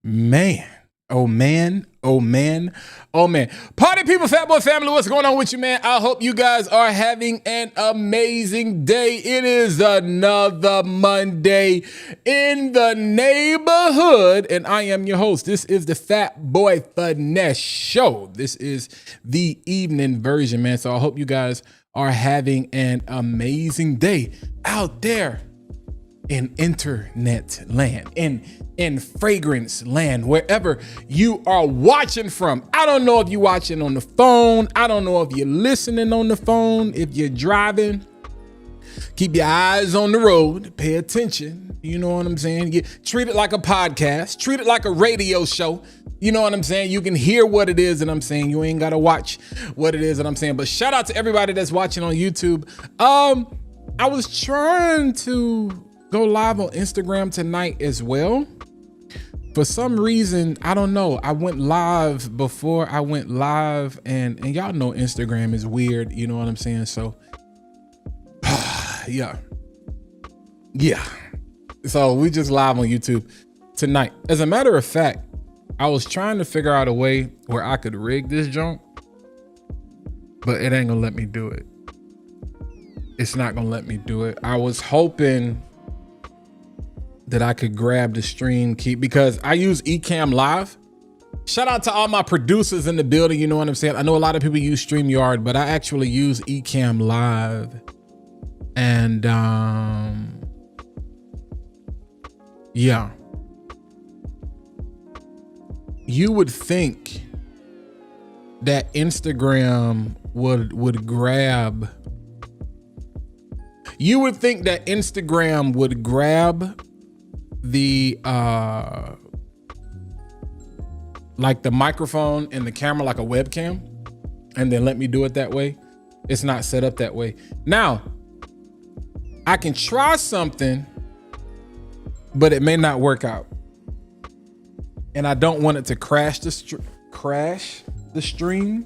Man, oh man, oh man, oh man. Party people, Fatboy family, what's going on with you, man? I hope you guys are having an amazing day. It is another Monday in the neighborhood, and I am your host. This is the Fatboy Finesse show. This is the evening version, man. So I hope you guys are having an amazing day out there in internet land, in fragrance land, wherever you are watching from. I don't know if you're watching on the phone. I don't know if you're listening on the phone. If you're driving, keep your eyes on the road, pay attention. You know what I'm saying? You treat it like a podcast, treat it like a radio show. You know what I'm saying? You can hear what it is that I'm saying. You ain't got to watch what it is that I'm saying. But shout out to everybody that's watching on YouTube. I was trying to go live on Instagram tonight as well. For some reason, I don't know. I went live before I went live, and y'all know Instagram is weird. You know what I'm saying? So, yeah. So we just live on YouTube tonight. As a matter of fact, I was trying to figure out a way where I could rig this junk, but it ain't gonna let me do it. It's not gonna let me do it. I was hoping that I could grab the stream key because I use Ecamm Live. Shout out to all my producers in the building. You know what I'm saying? I know a lot of people use StreamYard, but I actually use Ecamm Live. And yeah. You would think that Instagram would grab. You would think that Instagram would grab the like the microphone and the camera like a webcam and then let me do it that way. It's not set up that way. Now, I can try something, but it may not work out. And I don't want it to crash the stream.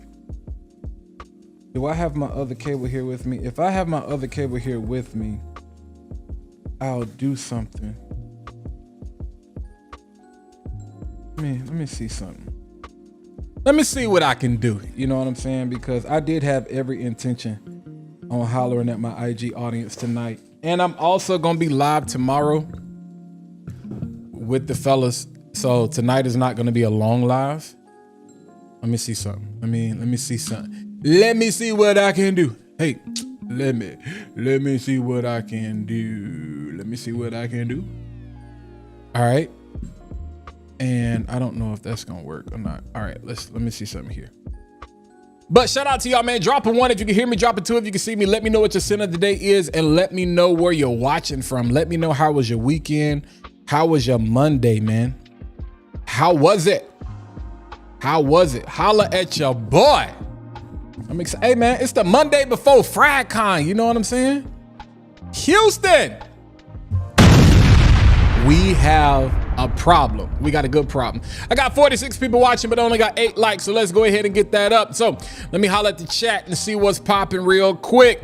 Do I have my other cable here with me? If I have my other cable here with me, I'll do something. Let me see something. Let me see what I can do. You know what I'm saying? Because I did have every intention on hollering at my IG audience tonight. And I'm also going to be live tomorrow with the fellas. So tonight is not going to be a long live. Let me see something. Let me see something. Let me see what I can do. Hey, let me see what I can do. Let me see what I can do. All right. And I don't know if that's gonna work or not. All right, let me see something here. But shout out to y'all, man. Drop a 1 if you can hear me. Drop a 2 if you can see me. Let me know what your sin of the day is, and let me know where you're watching from. Let me know how was your weekend. How was your Monday, man? How was it? How was it? Holla at your boy. I'm excited. Hey, man, it's the Monday before FragCon. You know what I'm saying? Houston. We have a problem. We got a good problem. I got 46 people watching, but only got 8 likes. So let's go ahead and get that up. So let me holler at the chat and see what's popping real quick.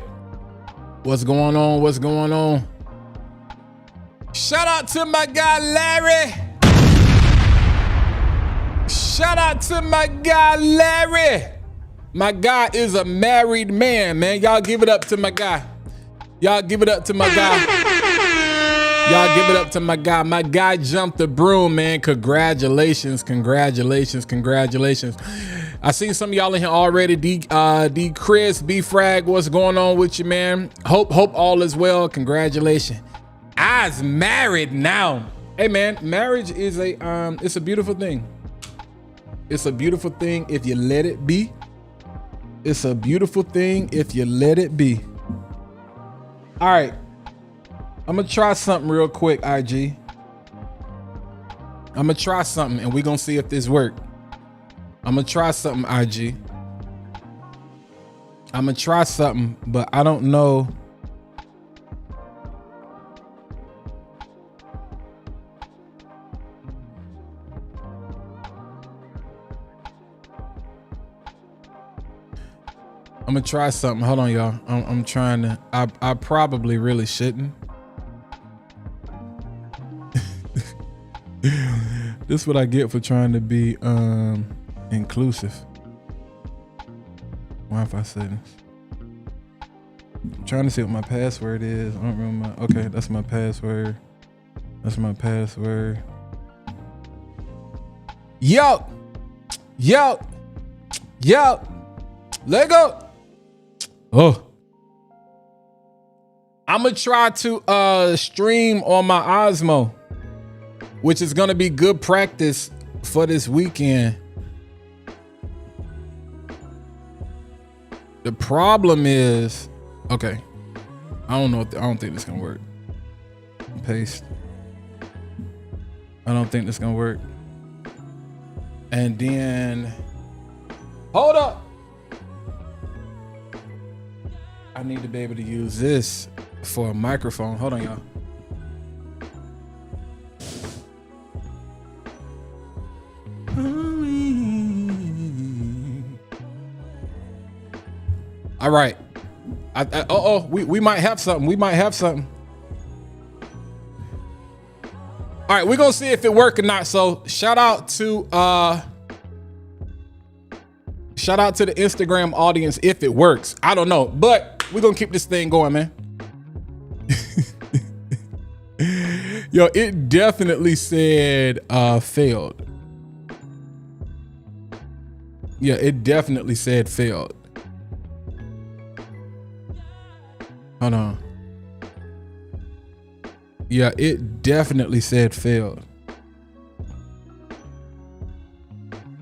What's going on? What's going on? Shout out to my guy, Larry. Shout out to my guy, Larry. My guy is a married man, man. Y'all give it up to my guy. Y'all give it up to my guy. Y'all give it up to my guy. My guy jumped the broom, man. Congratulations, congratulations, congratulations. I seen some of y'all in here already. D Chris, B Frag, what's going on with you, man? Hope all is well. Congratulations. I's married now. Hey, man, marriage is it's a beautiful thing. It's a beautiful thing if you let it be. It's a beautiful thing if you let it be. All right. I'm gonna try something real quick, IG. I'm gonna try something and we're gonna see if this works. I'm gonna try something, IG. I'm gonna try something, but I don't know. I'm gonna try something. Hold on, y'all. I'm trying to. I probably really shouldn't. This is what I get for trying to be inclusive. Wi-Fi settings. I'm trying to see what my password is. I don't remember. Okay, that's my password. That's my password. Yo, yo, yo. Let go. Oh. I'm gonna try to stream on my Osmo, which is gonna be good practice for this weekend. The problem is, okay, I don't think this gonna work. Paste. I don't think this gonna work. And then, hold up. I need to be able to use this for a microphone. Hold on, y'all. All right. We might have something. We might have something. All right, we're gonna see if it works or not. So shout out to the Instagram audience if it works. I don't know, but we're gonna keep this thing going, man. Yo, it definitely said failed. Yeah, it definitely said failed. Hold on. Yeah, it definitely said failed.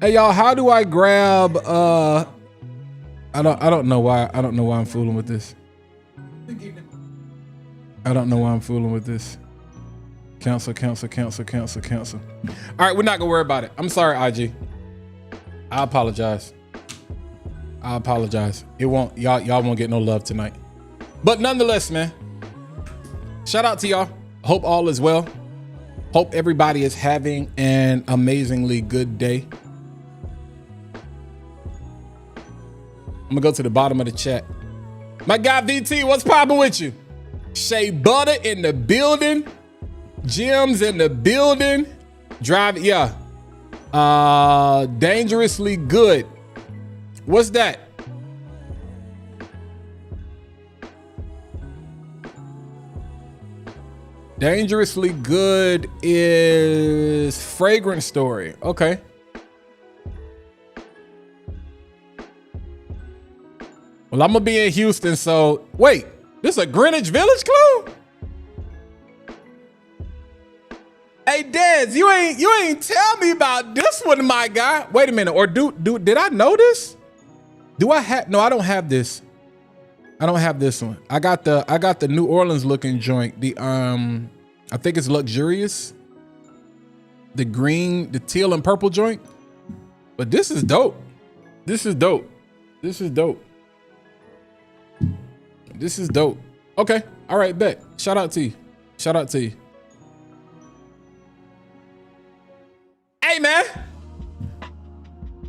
Hey y'all, how do I grab I don't know why I'm fooling with this. I don't know why I'm fooling with this. Cancel. All right, we're not gonna worry about it. I'm sorry, IG. I apologize. It won't, y'all won't get no love tonight. But nonetheless, man, shout out to y'all. Hope all is well. Hope everybody is having an amazingly good day. I'm gonna go to the bottom of the chat. My guy VT, what's popping with you? Shea Butter in the building. Jim's in the building. Yeah. Dangerously good. What's that? Dangerously good is Fragrance Story. Okay. Well, I'm gonna be in Houston, so wait, this a Greenwich Village club? Hey, Dez, you ain't tell me about this one, my guy. Wait a minute, or did I know this? Do I have? No, I don't have this. I don't have this one. I got the New Orleans looking joint. The I think it's Luxurious. The green, the teal and purple joint. But this is dope. This is dope. Okay. All right, bet. Shout out to you. Hey, man.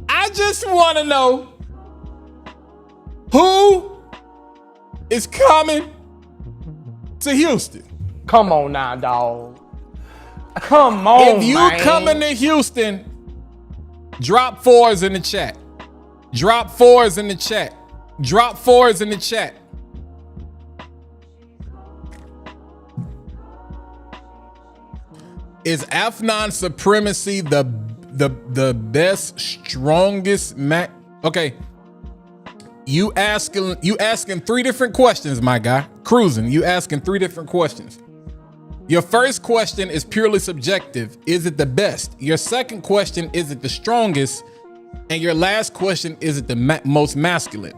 I just want to know who is coming to Houston. Come on now, dog. Come on, if you man. coming to Houston, drop fours in the chat. Drop fours in the chat. Is Afnan Supremacy the best, strongest Mac? Okay. You asking three different questions, my guy. Cruising, you asking three different questions. Your first question is purely subjective. Is it the best? Your second question, is it the strongest? And your last question, is it the most masculine?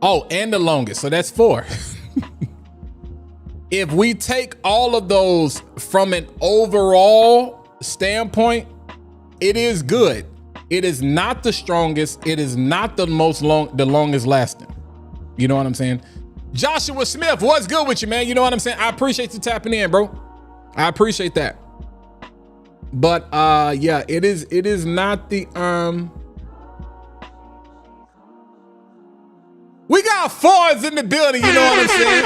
Oh, and the longest. So that's 4. If we take all of those from an overall standpoint, it is good. It is not the strongest. It is not the longest lasting. You know what I'm saying? Joshua Smith, what's good with you, man? You know what I'm saying? I appreciate you tapping in, bro. I appreciate that. But yeah, it is not the we got 4s in the building, you know what I'm saying?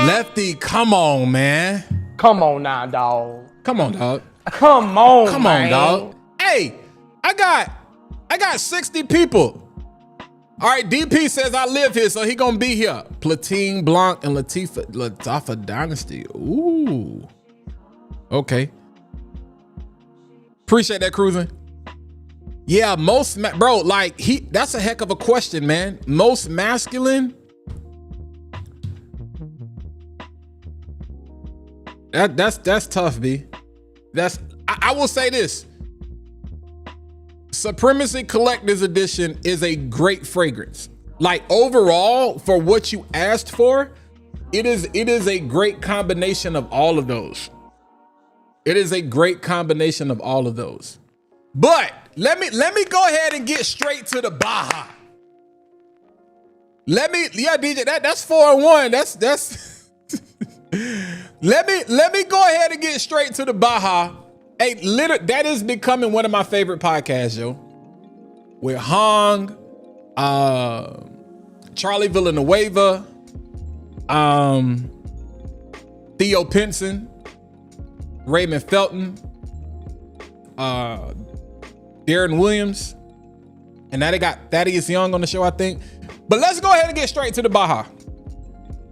Lefty, come on, man. Come on now, dog. Come on, dog. Come on, Come man. on, dog. Hey, I got 60 people. All right, DP says I live here, so he gonna be here. Platine, Blanc, and Latifa Dynasty. Ooh. Okay. Appreciate that, Cruising. Yeah, bro, like that's a heck of a question, man. Most masculine. That's tough, B. I will say this. Supremacy Collector's Edition is a great fragrance. Like overall, for what you asked for, it is a great combination of all of those. It is a great combination of all of those. But let me go ahead and get straight to the Baja. DJ, that's 4-1. That's let me go ahead and get straight to the Baja. Hey, that is becoming one of my favorite podcasts, yo. With Hong, Charlie Villanueva, Theo Pinson, Raymond Felton, Darren Williams, and now they got Thaddeus Young on the show, I think. But let's go ahead and get straight to the Baja.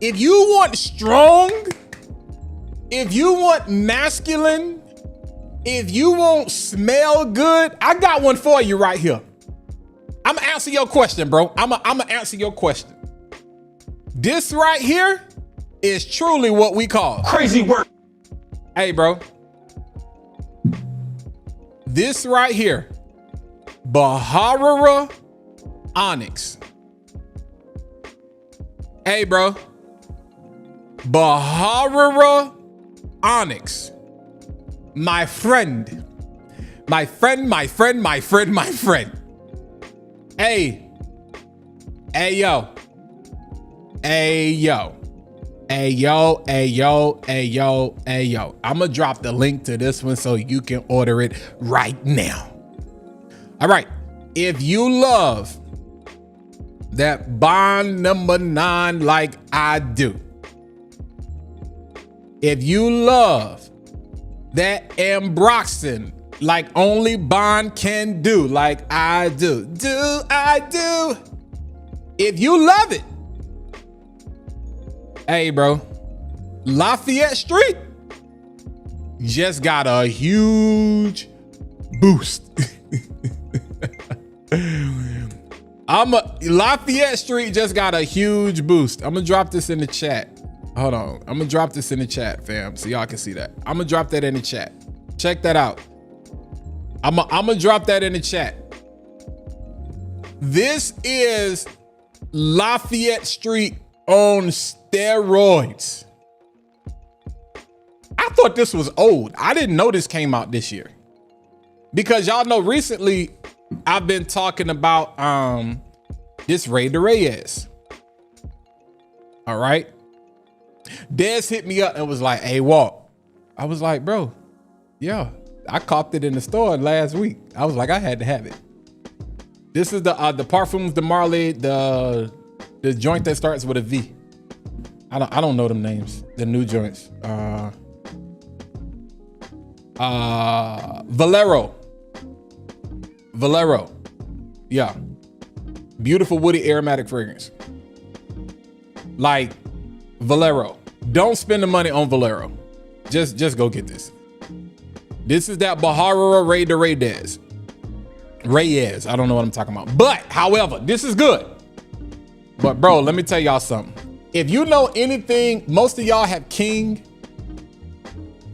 If you want strong, if you want masculine, if you want smell good, I got one for you right here. I'm gonna answer your question, bro. I'm gonna answer your question. This right here is truly what we call Crazy work. Hey, bro. This right here, Baharara Onyx. Hey, bro. Baharara Onyx. My friend. My friend. Hey. Hey, yo. Hey, yo. Hey, yo, hey, yo, hey, yo, hey, yo. I'm going to drop the link to this one so you can order it right now. All right. If you love that Bond number 9 like I do, if you love that Ambroxan like only Bond can do, like I do, if you love it, hey, bro, Lafayette Street just got a huge boost. Lafayette Street just got a huge boost. I'm gonna drop this in the chat. Hold on. I'm gonna drop this in the chat, fam, so y'all can see that. I'm gonna drop that in the chat. Check that out. I'm gonna drop that in the chat. This is Lafayette Street on steroids. I thought this was old. I didn't know this came out this year. Because y'all know recently I've been talking about this Ray de Reyes. All right. Des hit me up and was like, hey, Walt. I was like, bro, yeah, I copped it in the store last week. I was like, I had to have it. This is the Parfums de Marley, the joint that starts with a V. I don't know them names. The new joints. Valero. Yeah. Beautiful woody aromatic fragrance. Like Valero. Don't spend the money on Valero. Just go get this. This is that Baharara Ray de Reyes. Reyes. I don't know what I'm talking about. But, however, this is good. But, bro, let me tell y'all something. If you know anything, most of y'all have King.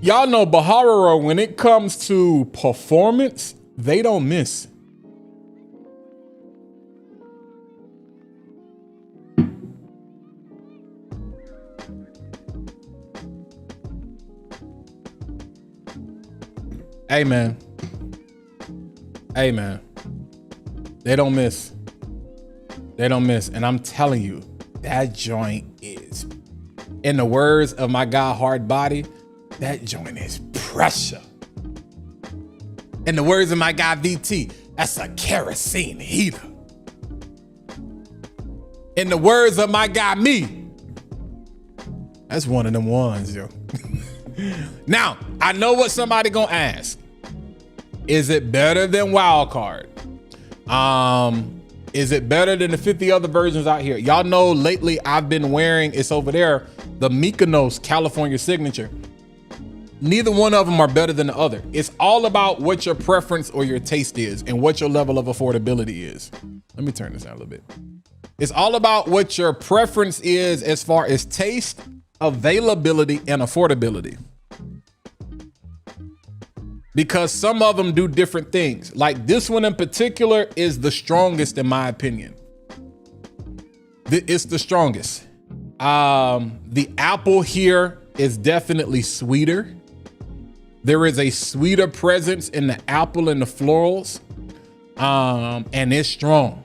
Y'all know Baharara, when it comes to performance, they don't miss. Hey, man. Hey, man. They don't miss. They don't miss. And I'm telling you, that joint is, in the words of my guy Hard Body, that joint is pressure. In the words of my guy VT, that's a kerosene heater. In the words of my guy me, that's one of them ones, yo. Now, I know what somebody gonna ask. Is it better than Wildcard? Is it better than the 50 other versions out here? Y'all know lately I've been wearing, it's over there, the Mykonos California Signature. Neither one of them are better than the other. It's all about what your preference or your taste is and what your level of affordability is. Let me turn this down a little bit. It's all about what your preference is as far as taste, availability, and affordability. Because some of them do different things. Like this one in particular is the strongest in my opinion. It's the strongest. The apple here is definitely sweeter. There is a sweeter presence in the apple and the florals. And it's strong.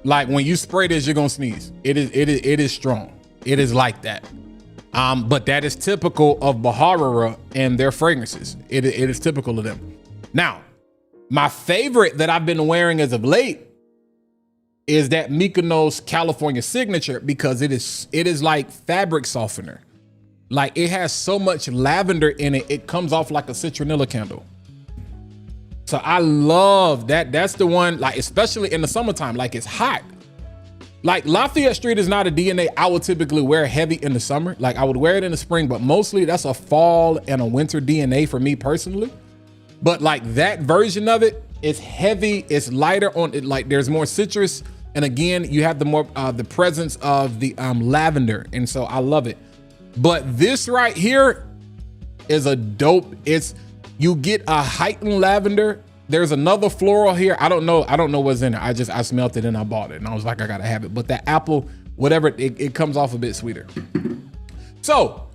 Like when you spray this, you're gonna sneeze. It is strong. It is like that. But that is typical of Baharara and their fragrances. It is typical of them. Now, my favorite that I've been wearing as of late is that Mykonos California Signature because it is like fabric softener. Like it has so much lavender in it, it comes off like a citronella candle. So I love that. That's the one, like especially in the summertime, like it's hot. Like Lafayette Street is not a DNA I would typically wear heavy in the summer. Like I would wear it in the spring, but mostly that's a fall and a winter DNA for me personally. But like that version of it, it's heavy, it's lighter on it. Like there's more citrus. And again, you have the more, the presence of the lavender. And so I love it. But this right here is a dope, you get a heightened lavender. There's another floral here. I don't know what's in it. I smelled it and I bought it and I was like, I gotta have it. But that apple, whatever, it comes off a bit sweeter. So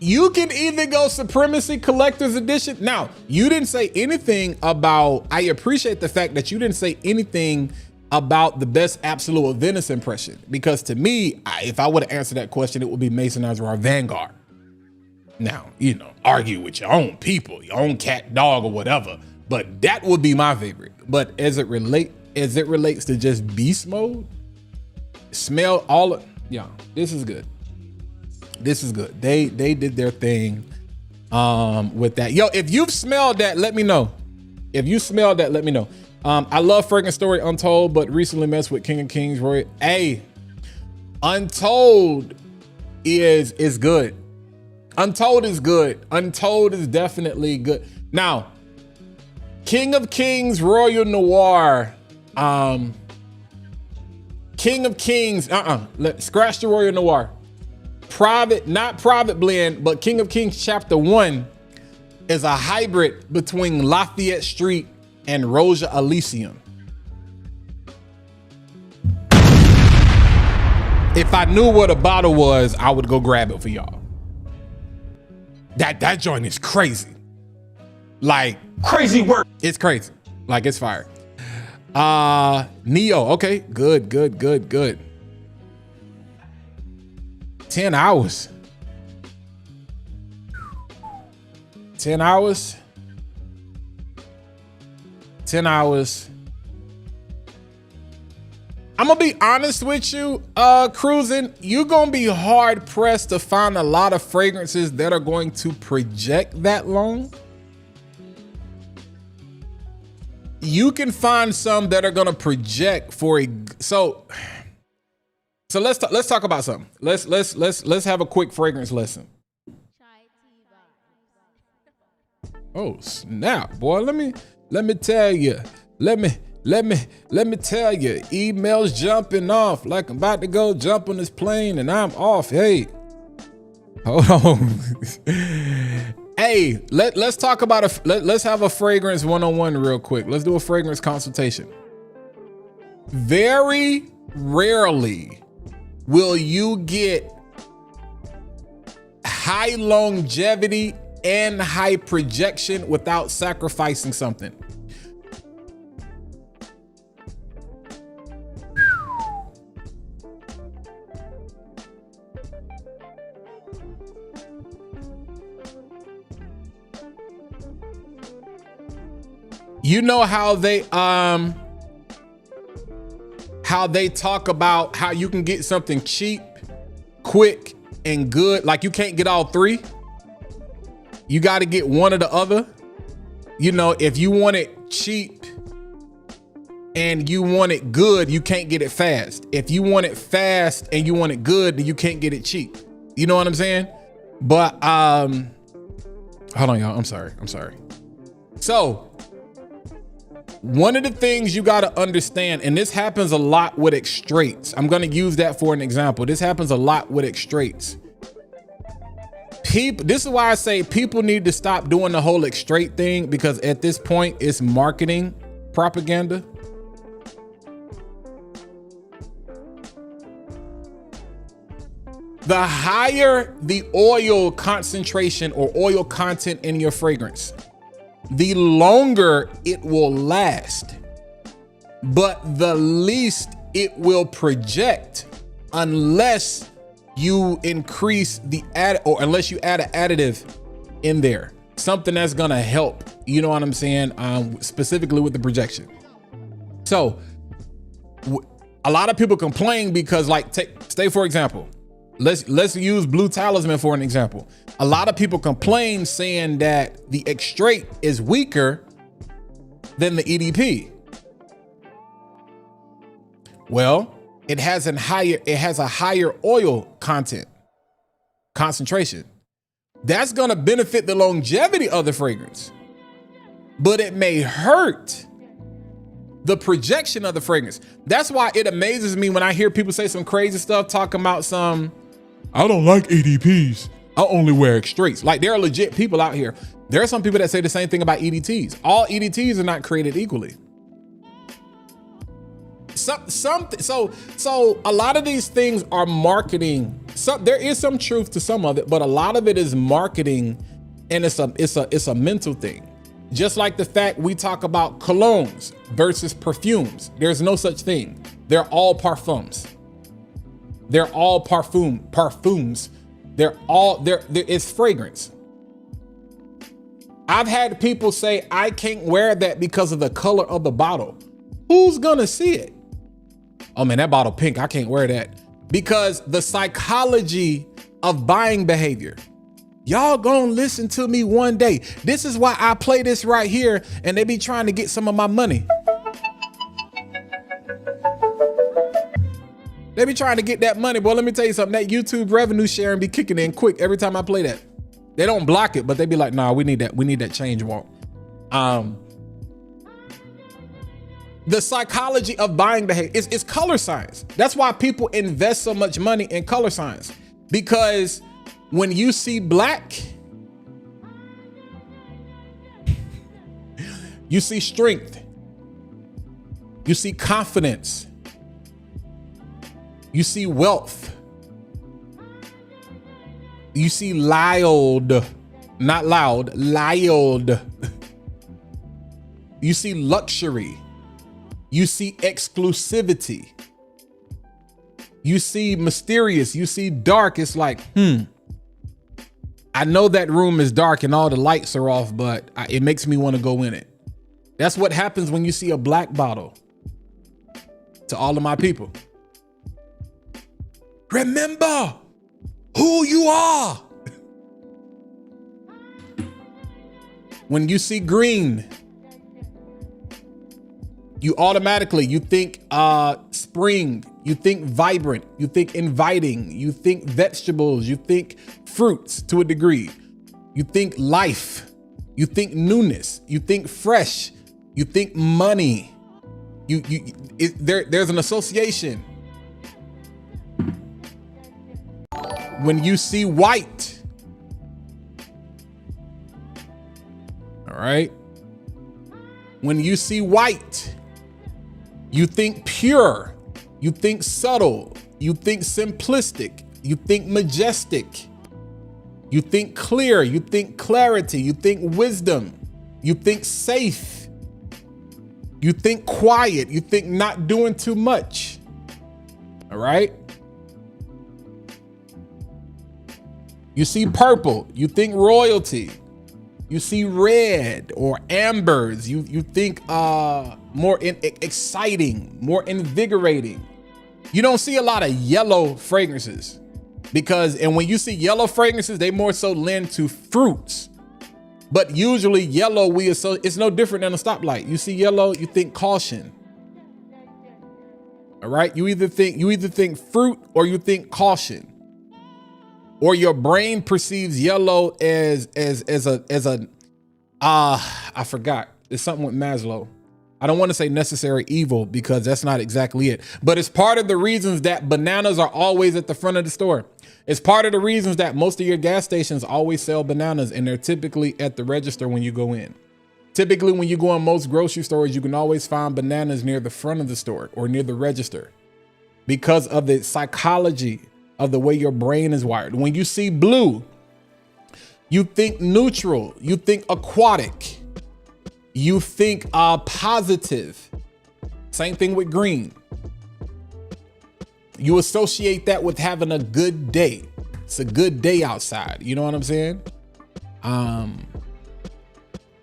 you can either go Supremacy Collector's Edition. Now, you didn't say anything about, I appreciate the fact that you didn't say anything about the best Absolute of Venice impression. Because to me, if I would have answered that question, it would be Maison Azrar Vanguard. Now, you know, argue with your own people, your own cat, dog, or whatever. But that would be my favorite. But as it relates to just beast mode, smell all of, yeah, this is good. This is good. They did their thing with that. Yo, if you've smelled that, let me know. If you smelled that, let me know. I love Fragrance Story Untold, but recently messed with King of Kings, Roy. Hey, Untold is good. Untold is good. Untold is definitely good. Now, King of Kings Royal Noir. King of Kings, scratch the Royal Noir. Not private blend, but King of Kings Chapter 1 is a hybrid between Lafayette Street and Roja Elysium. If I knew what a bottle was, I would go grab it for y'all. That joint is crazy. Like Crazy work. it's crazy. Like it's fire. Neo, okay, good. 10 hours. 10 hours. 10 hours. I'm gonna be honest with you, Cruising, you're gonna be hard pressed to find a lot of fragrances that are going to project that long. You can find some that are gonna project for a, so let's talk about something. Let's have a quick fragrance lesson. Oh snap, boy, let me tell you. Let me tell you, emails jumping off like I'm about to go jump on this plane and I'm off. Hey, hold on. Hey, let's talk about let's have a fragrance one-on-one real quick. Let's do a fragrance consultation. Very rarely will you get high longevity and high projection without sacrificing something. You know how they talk about how you can get something cheap, quick, and good. Like you can't get all three. You got to get one or the other. You know, if you want it cheap and you want it good, you can't get it fast. If you want it fast and you want it good, then you can't get it cheap. You know what I'm saying? But hold on, y'all. I'm sorry. So one of the things you got to understand, and this happens a lot with extraits. I'm going to use that for an example. This happens a lot with extraits. This is why I say people need to stop doing the whole extrait thing, because at this point it's marketing propaganda. The higher the oil concentration or oil content in your fragrance, the longer it will last, but the least it will project unless you increase the or unless you add an additive in there, something that's gonna help. You know what I'm saying? Specifically with the projection. So a lot of people complain because, like, say for example, let's use Blue Talisman for an example. A lot of people complain saying that the extrait is weaker than the EDP. Well, it has a higher oil concentration. That's gonna benefit the longevity of the fragrance, but it may hurt the projection of the fragrance. That's why it amazes me when I hear people say some crazy stuff talking about I don't like EDPs, I only wear extraits. Like, there are legit people out here. There are some people that say the same thing about EDTs. All EDTs are not created equally. So a lot of these things are marketing. There is some truth to some of it, but a lot of it is marketing, and it's a mental thing. Just like the fact we talk about colognes versus perfumes. There's no such thing. They're all parfums. They're all parfums. It's fragrance. I've had people say, I can't wear that because of the color of the bottle. Who's gonna see it? Oh man, that bottle pink, I can't wear that. Because the psychology of buying behavior. Y'all gonna listen to me one day. This is why I play this right here, and they be trying to get some of my money. They be trying to get that money. Boy, let me tell you something. That YouTube revenue sharing be kicking in quick every time I play that. They don't block it, but they be like, nah, we need that change walk. The psychology of buying behavior is color science. That's why people invest so much money in color science, because when you see black, you see strength, you see confidence, you see wealth, you see loud, not loud, loud. You see luxury. You see exclusivity. You see mysterious. You see dark. It's like, I know that room is dark and all the lights are off, but it makes me want to go in it. That's what happens when you see a black bottle. To all of my people, remember who you are. When you see green, you automatically, you think spring, you think vibrant, you think inviting, you think vegetables, you think fruits to a degree, you think life, you think newness, you think fresh, you think money. There's an association. When you see white, all right? When you see white, you think pure, you think subtle, you think simplistic, you think majestic, you think clear, you think clarity, you think wisdom, you think safe, you think quiet, you think not doing too much, all right? You see purple, you think royalty. You see red or ambers, you think more exciting, more invigorating. You don't see a lot of yellow fragrances. Because, and when you see yellow fragrances, they more so lend to fruits. But usually yellow, it's no different than a stoplight. You see yellow, you think caution. All right, you either think fruit or you think caution. Or your brain perceives yellow as I forgot. It's something with Maslow. I don't want to say necessary evil because that's not exactly it. But it's part of the reasons that bananas are always at the front of the store. It's part of the reasons that most of your gas stations always sell bananas and they're typically at the register when you go in. Typically, when you go in most grocery stores, you can always find bananas near the front of the store or near the register because of the psychology of the way your brain is wired. When you see blue, you think neutral, you think aquatic, you think positive. Same thing with green. You associate that with having a good day. It's a good day outside. You know what I'm saying?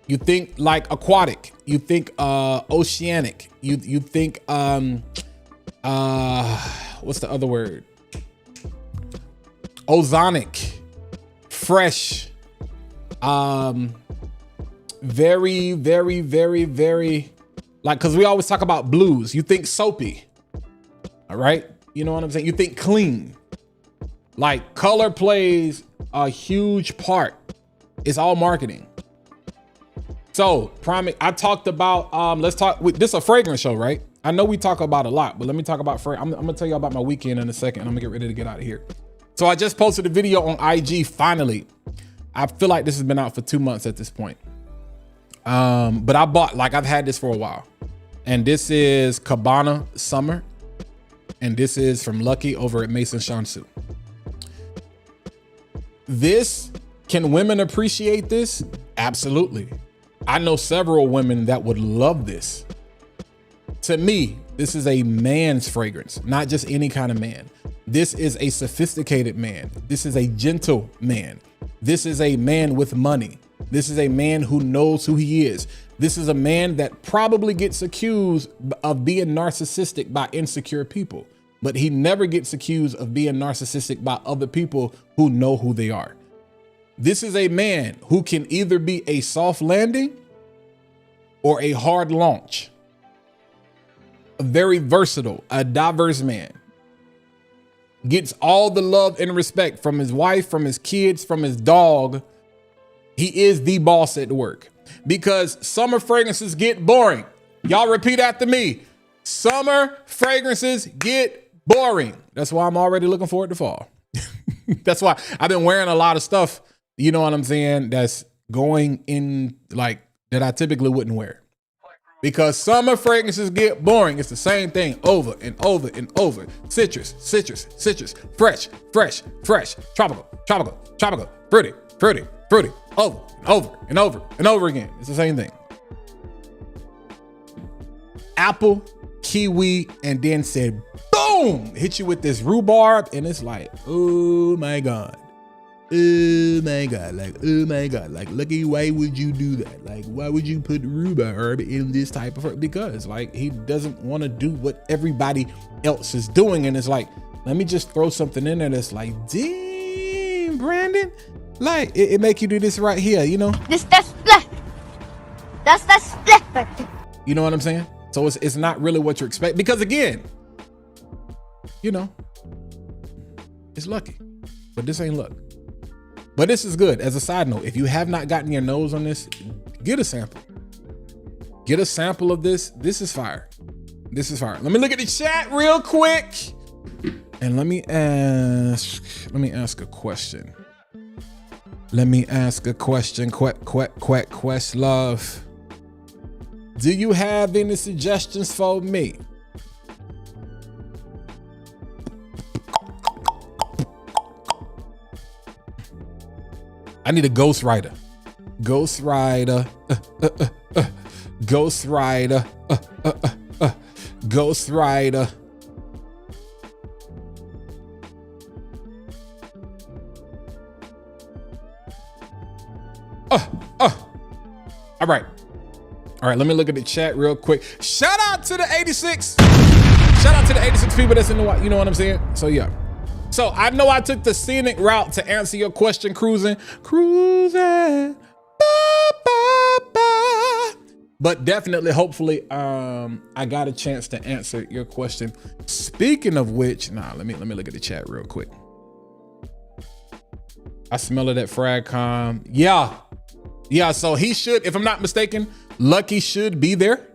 You think like aquatic. You think oceanic. You think what's the other word? Ozonic, fresh, very, very, very, very, like, because we always talk about blues. You think soapy, all right? You know what I'm saying? You think clean. Like, color plays a huge part. It's all marketing. So, I talked about, this is a fragrance show, right? I know we talk about a lot, but let me talk about I'm gonna tell you about my weekend in a second. I'm gonna get ready to get out of here. So I just posted a video on IG, finally. I feel like this has been out for 2 months at this point. But I bought, like, I've had this for a while. And this is Cabana Summer. And this is from Lucky over at Maison Shansu. Can women appreciate this? Absolutely. I know several women that would love this. To me, this is a man's fragrance, not just any kind of man. This is a sophisticated man. This is a gentle man. This is a man with money. This is a man who knows who he is. This is a man that probably gets accused of being narcissistic by insecure people, but he never gets accused of being narcissistic by other people who know who they are. This is a man who can either be a soft landing or a hard launch. A very versatile, a diverse man. Gets all the love and respect from his wife, from his kids, from his dog. He is the boss at work. Because summer fragrances get boring. Y'all repeat after me. Summer fragrances get boring. That's why I'm already looking forward to fall. That's why I've been wearing a lot of stuff, you know what I'm saying, that's going in, like, that I typically wouldn't wear. Because summer fragrances get boring. It's the same thing over and over and over. Citrus, citrus, citrus, fresh, fresh, fresh, tropical, tropical, tropical, fruity, fruity, fruity, over and over and over and over again. It's the same thing. Apple, kiwi, and then said, boom, hit you with this rhubarb. And it's like, oh my God. Oh my God, like, oh my God, like, Lucky, why would you do that? Like, why would you put rhubarb in this type of, because like, he doesn't want to do what everybody else is doing. And it's like, let me just throw something in there that's like, damn, Brandon, like, it make you do this right here, you know? That's split. That's split. You know what I'm saying? So it's not really what you expect, because again, you know, it's Lucky, but this ain't luck. But this is good. As a side note, if you have not gotten your nose on this, get a sample. Get a sample of this. This is fire. This is fire. Let me look at the chat real quick. And let me ask a question. Let me ask a question. Questlove. Do you have any suggestions for me? I need a ghostwriter. Ghostwriter. Ghostwriter. Ghostwriter. All right. All right, let me look at the chat real quick. Shout out to the 86. Shout out to the 86 people that's in the, you know what I'm saying? So yeah. So I know I took the scenic route to answer your question, cruising. Ba, ba, ba. But definitely, hopefully, I got a chance to answer your question. Speaking of which, let me look at the chat real quick. I smell it at FragCon. Yeah, so he should, if I'm not mistaken, Lucky should be there.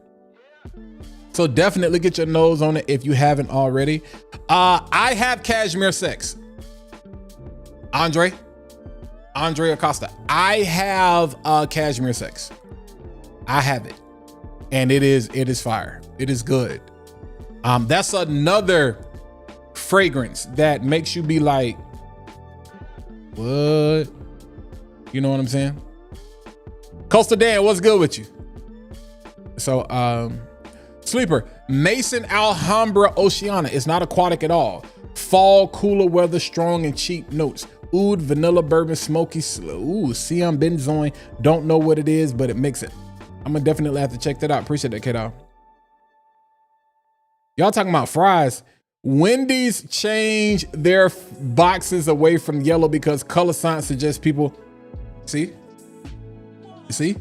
So definitely get your nose on it if you haven't already. I have cashmere sex. Andre Acosta. I have cashmere sex. I have it. And it is fire. It is good. That's another fragrance that makes you be like, what? You know what I'm saying? Costa Dan, what's good with you? So, Sleeper, Mason Alhambra Oceana is not aquatic at all. Fall, cooler weather, strong and cheap notes. Oud, vanilla, bourbon, smoky, Siam benzoin. Don't know what it is, but it makes it. I'm gonna definitely have to check that out. Appreciate that, kiddo. Y'all talking about fries. Wendy's changed their boxes away from yellow because color science suggests people. See? You see?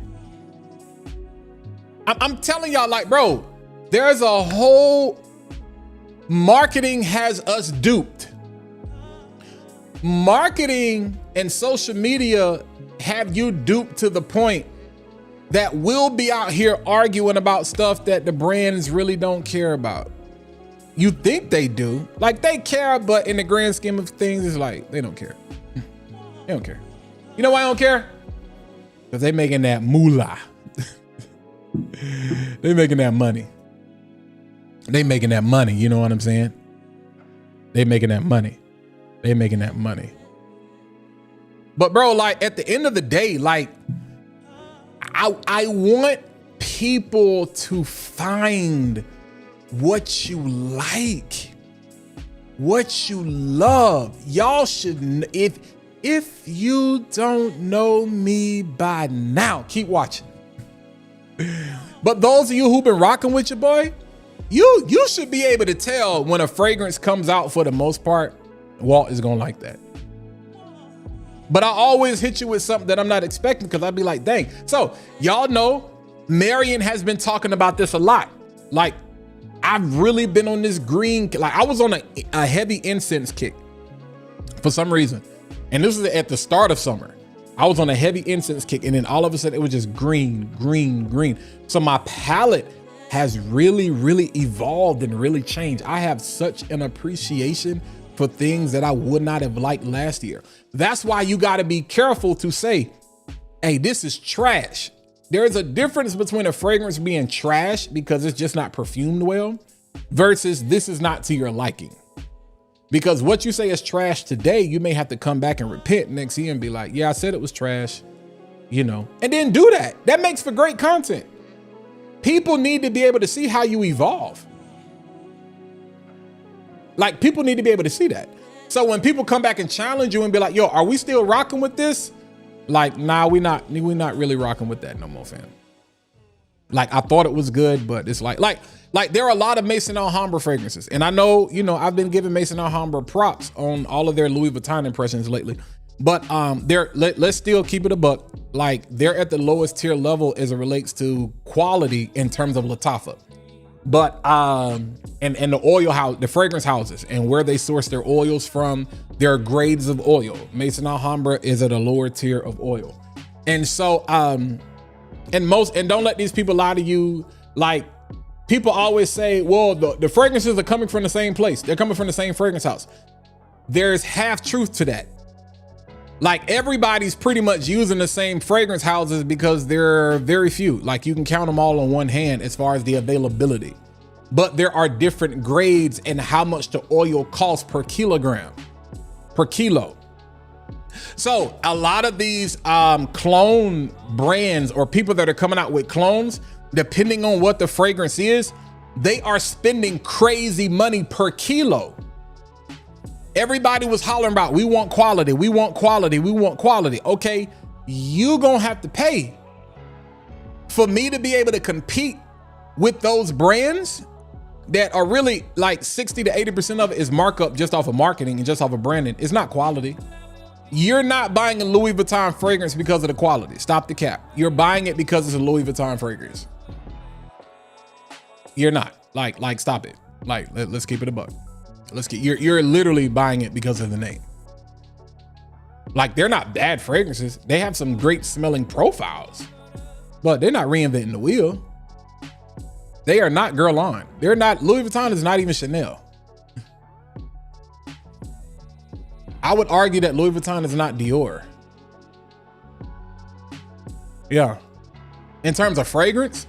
I'm telling y'all, like, bro, there's a whole marketing has us duped. Marketing and social media have you duped to the point that we'll be out here arguing about stuff that the brands really don't care about. You think they do, like they care, but in the grand scheme of things, it's like, they don't care. They don't care. You know why I don't care? Because they making that moolah. They making that money. They making that money, you know what I'm saying? They making that money. They making that money. But bro, like at the end of the day, like I want people to find what you like, what you love. Y'all should, if you don't know me by now, keep watching. But those of you who've been rocking with your boy, you should be able to tell when a fragrance comes out. For the most part, Walt is gonna like that. But I always hit you with something that I'm not expecting, because I'd be like, dang. So y'all know Marion has been talking about this a lot. Like, I've really been on this green, like I was on a heavy incense kick for some reason. And this was at the start of summer. I was on a heavy incense kick, and then all of a sudden it was just green, green, green. So my palette has really, really evolved and really changed. I have such an appreciation for things that I would not have liked last year. That's why you got to be careful to say, hey, this is trash. There's a difference between a fragrance being trash because it's just not perfumed well versus this is not to your liking. Because what you say is trash today, you may have to come back and repent next year and be like, yeah, I said it was trash, you know, and then do that. That makes for great content. People need to be able to see how you evolve. Like, people need to be able to see that. So when people come back and challenge you and be like, yo, are we still rocking with this? Like, nah, we're not really rocking with that no more, fam. Like, I thought it was good, but it's like there are a lot of Maison Alhambra fragrances. And I know, you know, I've been giving Maison Alhambra props on all of their Louis Vuitton impressions lately. But let's still keep it a buck. Like, they're at the lowest tier level as it relates to quality in terms of Latafa. But and the oil house, the fragrance houses, and where they source their oils from, there are grades of oil. Maison Alhambra is at a lower tier of oil. And so and don't let these people lie to you. Like, people always say, well, the fragrances are coming from the same place. They're coming from the same fragrance house. There's half truth to that. Like, everybody's pretty much using the same fragrance houses because there are very few. Like, you can count them all on one hand as far as the availability. But there are different grades and how much the oil costs per kilogram, per kilo. So a lot of these clone brands or people that are coming out with clones, depending on what the fragrance is, they are spending crazy money per kilo. Everybody was hollering about, we want quality, we want quality, we want quality. Okay, you gonna have to pay. For me to be able to compete with those brands, that are really like 60 to 80% of it is markup just off of marketing and just off of branding. It's not quality. You're not buying a Louis Vuitton fragrance because of the quality. Stop the cap. You're buying it because it's a Louis Vuitton fragrance. You're not. Like stop it. Like, let's keep it a buck. You're literally buying it because of the name. Like, they're not bad fragrances. They have some great smelling profiles, but they're not reinventing the wheel. They are not Girl On. They're not, Louis Vuitton is not even Chanel. I would argue that Louis Vuitton is not Dior. Yeah. In terms of fragrance,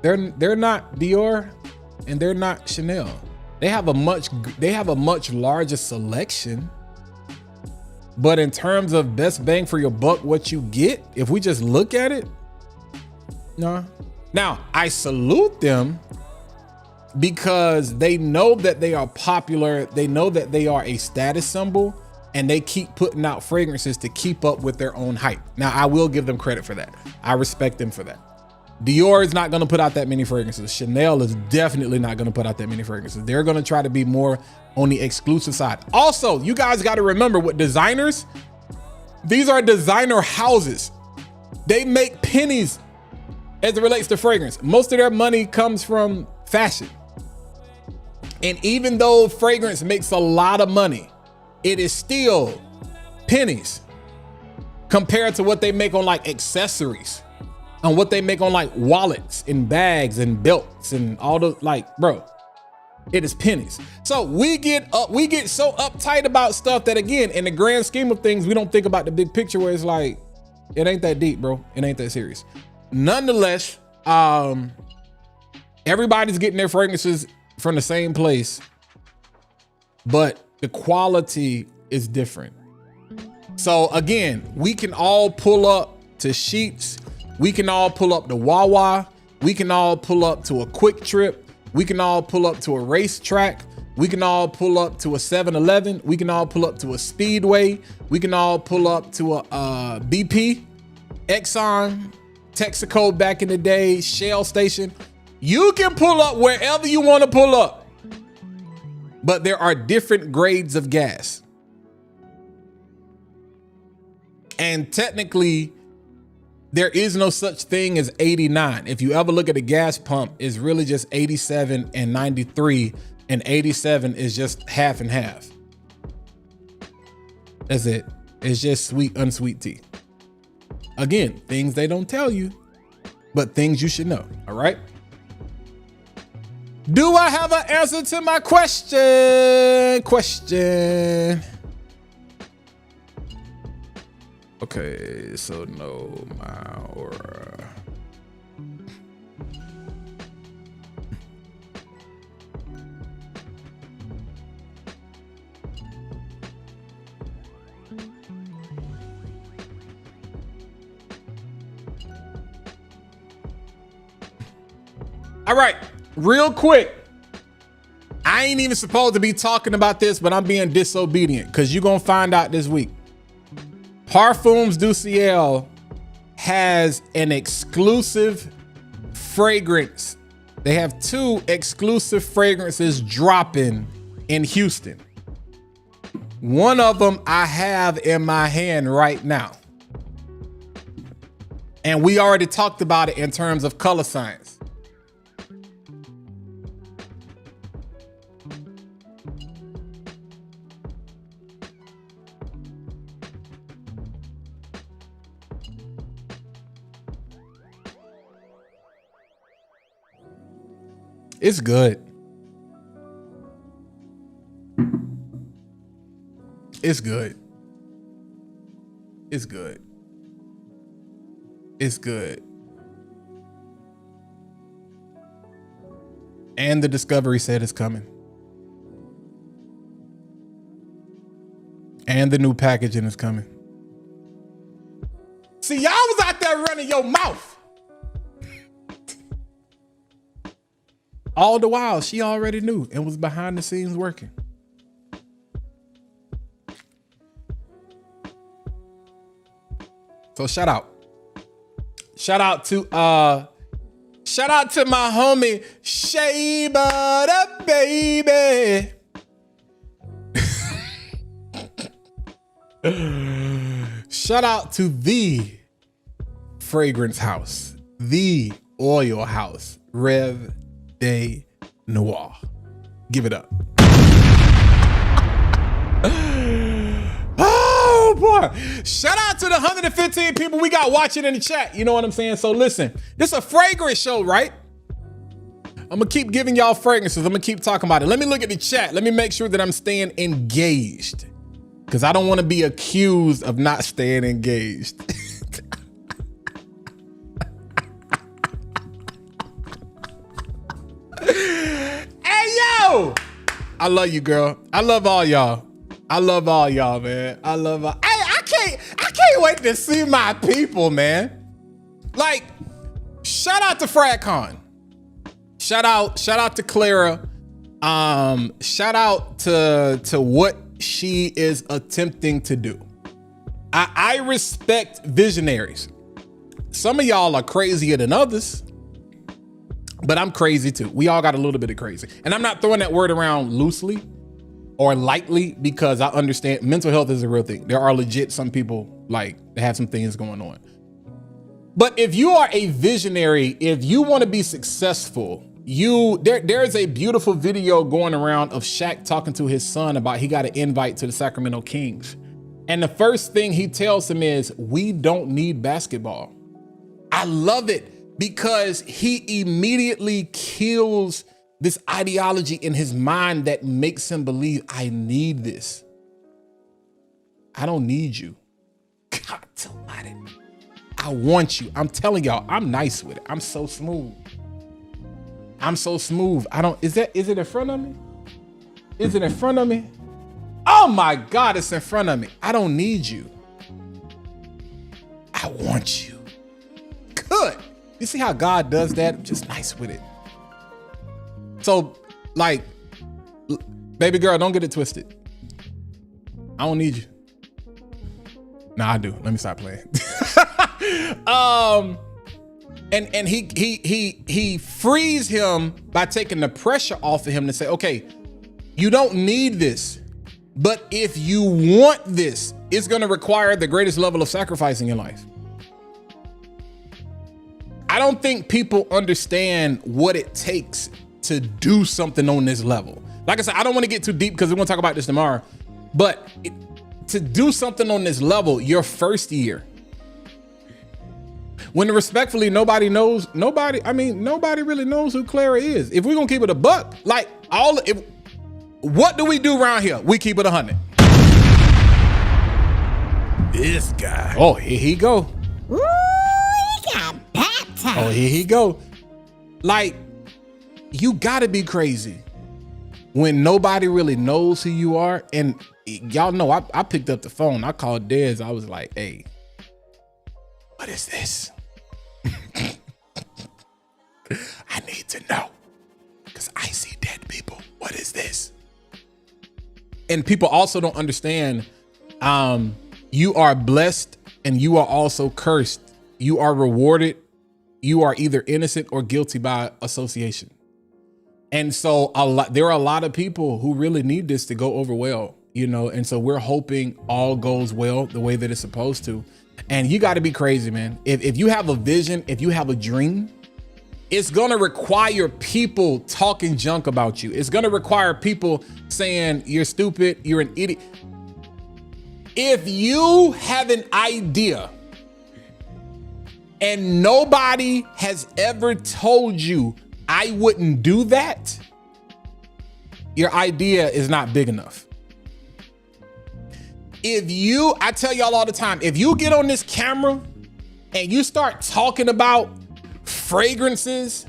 they're not Dior and they're not Chanel. They have a much larger selection. But in terms of best bang for your buck, what you get, if we just look at it, no. Now, I salute them because they know that they are popular. They know that they are a status symbol, and they keep putting out fragrances to keep up with their own hype. Now, I will give them credit for that. I respect them for that. Dior is not going to put out that many fragrances. Chanel is definitely not going to put out that many fragrances. They're going to try to be more on the exclusive side. Also, you guys got to remember with designers, these are designer houses. They make pennies as it relates to fragrance. Most of their money comes from fashion. And even though fragrance makes a lot of money, it is still pennies compared to what they make on like accessories and what they make on like wallets and bags and belts and all the, like, bro, it is pennies. So we get so uptight about stuff that, again, in the grand scheme of things, we don't think about the big picture where it's like, it ain't that deep, bro. It ain't that serious. Nonetheless, everybody's getting their fragrances from the same place, but the quality is different. So again, we can all pull up to Sheets. We can all pull up to Wawa. We can all pull up to a Quick Trip. We can all pull up to a racetrack. We can all pull up to a 7-Eleven. We can all pull up to a Speedway. We can all pull up to a BP, Exxon, Texaco back in the day, Shell station. You can pull up wherever you want to pull up. But there are different grades of gas. And technically, there is no such thing as 89. If you ever look at a gas pump, it's really just 87 and 93, and 87 is just half and half. That's it. It's just sweet, unsweet tea. Again, things they don't tell you, but things you should know, all right? Do I have an answer to my question? Okay, so no, my aura. All right, real quick. I ain't even supposed to be talking about this, but I'm being disobedient because you're going to find out this week. Parfums du Ciel has an exclusive fragrance. They have 2 exclusive fragrances dropping in Houston. One of them I have in my hand right now. And we already talked about it in terms of color science. It's good. It's good. It's good. It's good. And the discovery set is coming. And the new packaging is coming. See, y'all was out there running your mouth. All the while, she already knew and was behind the scenes working. So shout out. Shout out to Shout out to my homie Shea Butter Baby. Shout out to the fragrance house, the oil house, Rev de Noir. Give it up. Oh boy. Shout out to the 115 people we got watching in the chat. You know what I'm saying? So listen, this is a fragrance show, right? I'm gonna keep giving y'all fragrances. I'm gonna keep talking about it. Let me look at the chat. Let me make sure that I'm staying engaged, because I don't want to be accused of not staying engaged. Hey, yo! I love you, girl. I love all y'all. I love all y'all, man. I love all. Hey, I can't wait to see my people, man. Like, shout out to FragCon. Shout out to Clara. Shout out to what she is attempting to do. I respect visionaries. Some of y'all are crazier than others, but I'm crazy too. We all got a little bit of crazy. And I'm not throwing that word around loosely or lightly, because I understand mental health is a real thing. There are legit some people like that have some things going on. But if you are a visionary, if you want to be successful, there's a beautiful video going around of Shaq talking to his son about he got an invite to the Sacramento Kings. And the first thing he tells him is, we don't need basketball. I love it, because he immediately kills this ideology in his mind that makes him believe, I need this. I don't need you. God, somebody. I want you. I'm telling y'all, I'm nice with it. I'm so smooth. I'm so smooth. Is it in front of me? Is it in front of me? Oh my God, it's in front of me. I don't need you. I want you. Good. You see how God does that? I'm just nice with it. So, like, baby girl, don't get it twisted. I don't need you. Nah, I do. Let me stop playing. And he frees him by taking the pressure off of him to say, okay, you don't need this, but if you want this, it's gonna require the greatest level of sacrifice in your life. I don't think people understand what it takes to do something on this level. Like I said, I don't want to get too deep because we're gonna talk about this tomorrow, but to do something on this level, your first year, when respectfully, nobody really knows who Clara is. If we're gonna keep it a buck, like what do we do around here? We keep it 100. This guy. Oh, here he go. Ooh, he got baptized. Oh, here he go. Like, you gotta be crazy when nobody really knows who you are. And y'all know, I picked up the phone. I called Dez. I was like, hey, what is this? I need to know, because I see dead people. What is this? And people also don't understand, you are blessed and you are also cursed. You are rewarded. You are either innocent or guilty by association. And so there are a lot of people who really need this to go over well, you know? And so we're hoping all goes well the way that it's supposed to. And you got to be crazy, man. If you have a vision, if you have a dream, it's going to require people talking junk about you. It's going to require people saying you're stupid, you're an idiot. If you have an idea and nobody has ever told you I wouldn't do that, your idea is not big enough. I tell y'all all the time, if you get on this camera and you start talking about fragrances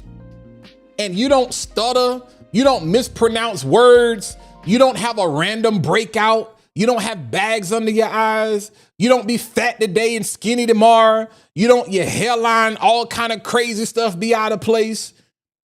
and you don't stutter, you don't mispronounce words, you don't have a random breakout, you don't have bags under your eyes, you don't be fat today and skinny tomorrow, your hairline, all kind of crazy stuff be out of place,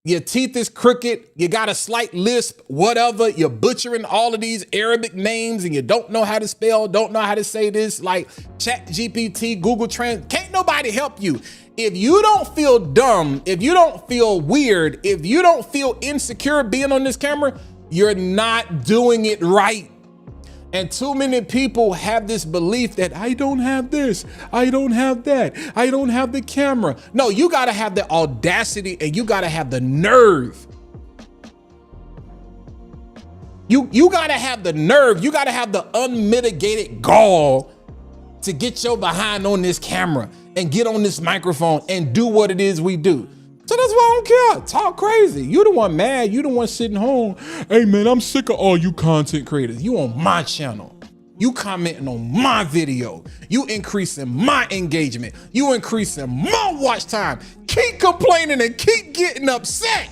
your teeth is crooked, you got a slight lisp, whatever, you're butchering all of these Arabic names and you don't know how to spell, don't know how to say this, like Chat GPT, Google Trends, can't nobody help you. if you don't feel dumb, if you don't feel weird, if you don't feel insecure being on this camera, you're not doing it right. And too many people have this belief that I don't have this, I don't have that, I don't have the camera. No, you gotta have the audacity and you gotta have the nerve. You gotta have the nerve, you gotta have the unmitigated gall to get your behind on this camera and get on this microphone and do what it is we do. So that's why I don't care. Talk crazy. You the one mad. You the one sitting home. Hey man, I'm sick of all you content creators. You on my channel. You commenting on my video. You increasing my engagement. You increasing my watch time. Keep complaining and keep getting upset.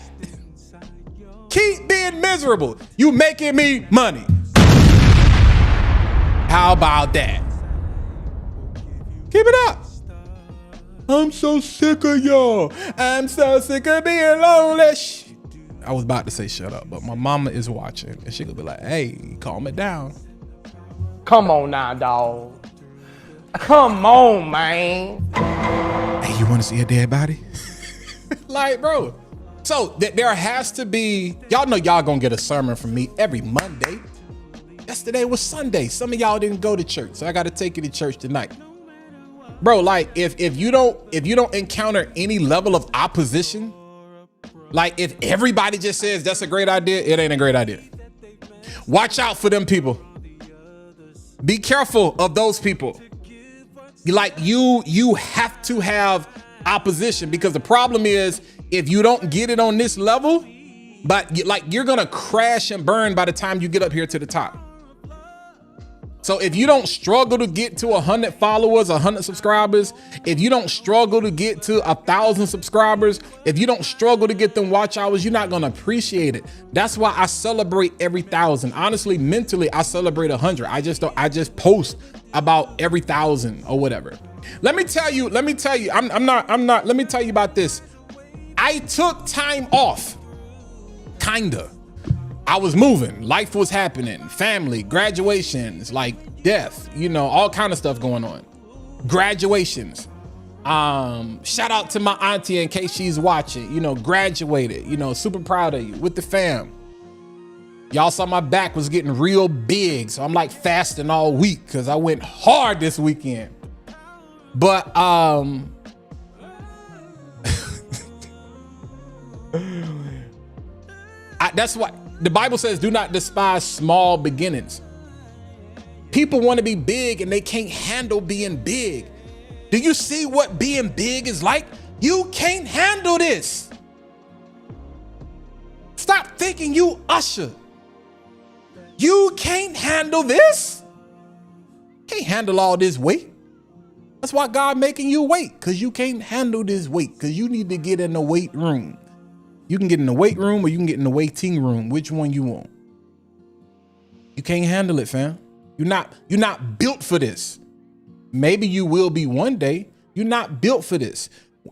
Keep being miserable. You making me money. How about that? Keep it up. I'm so sick of y'all. I'm so sick of being lonely. I was about to say shut up, but my mama is watching and she could be like, hey, calm it down. Come on now, dog. Come on, man. Hey, you want to see a dead body? Like, bro. So there has to be, y'all know y'all gonna get a sermon from me every Monday. Yesterday was Sunday. Some of y'all didn't go to church, so I got to take you to church tonight. Bro, like if you don't encounter any level of opposition, like if everybody just says that's a great idea, it ain't a great idea. Watch out for them people. Be careful of those people. You have to have opposition, because the problem is if you don't get it on this level, but you're gonna crash and burn by the time you get up here to the top. So if you don't struggle to get to 100 followers, 100 subscribers, if you don't struggle to get to 1,000 subscribers, if you don't struggle to get them watch hours, you're not gonna appreciate it. That's why I celebrate every 1,000. Honestly, mentally, I celebrate 100. I just post about every 1,000 or whatever. Let me tell you about this. I took time off, kinda. I was moving, life was happening, family, graduations, like death, all kind of stuff going on. Graduations. Shout out to my auntie in case she's watching, graduated, super proud of you with the fam. Y'all saw my back was getting real big, so I'm like fasting all week because I went hard this weekend. But that's why the Bible says, do not despise small beginnings. People want to be big and they can't handle being big. Do you see what being big is like? You can't handle this. Stop thinking you Usher. You can't handle this. Can't handle all this weight. That's why God making you wait, because you can't handle this weight, because you need to get in the weight room. You can get in the weight room or you can get in the waiting room. Which one you want? You can't handle it, fam. You're not built for this. Maybe you will be one day. You're not built for this.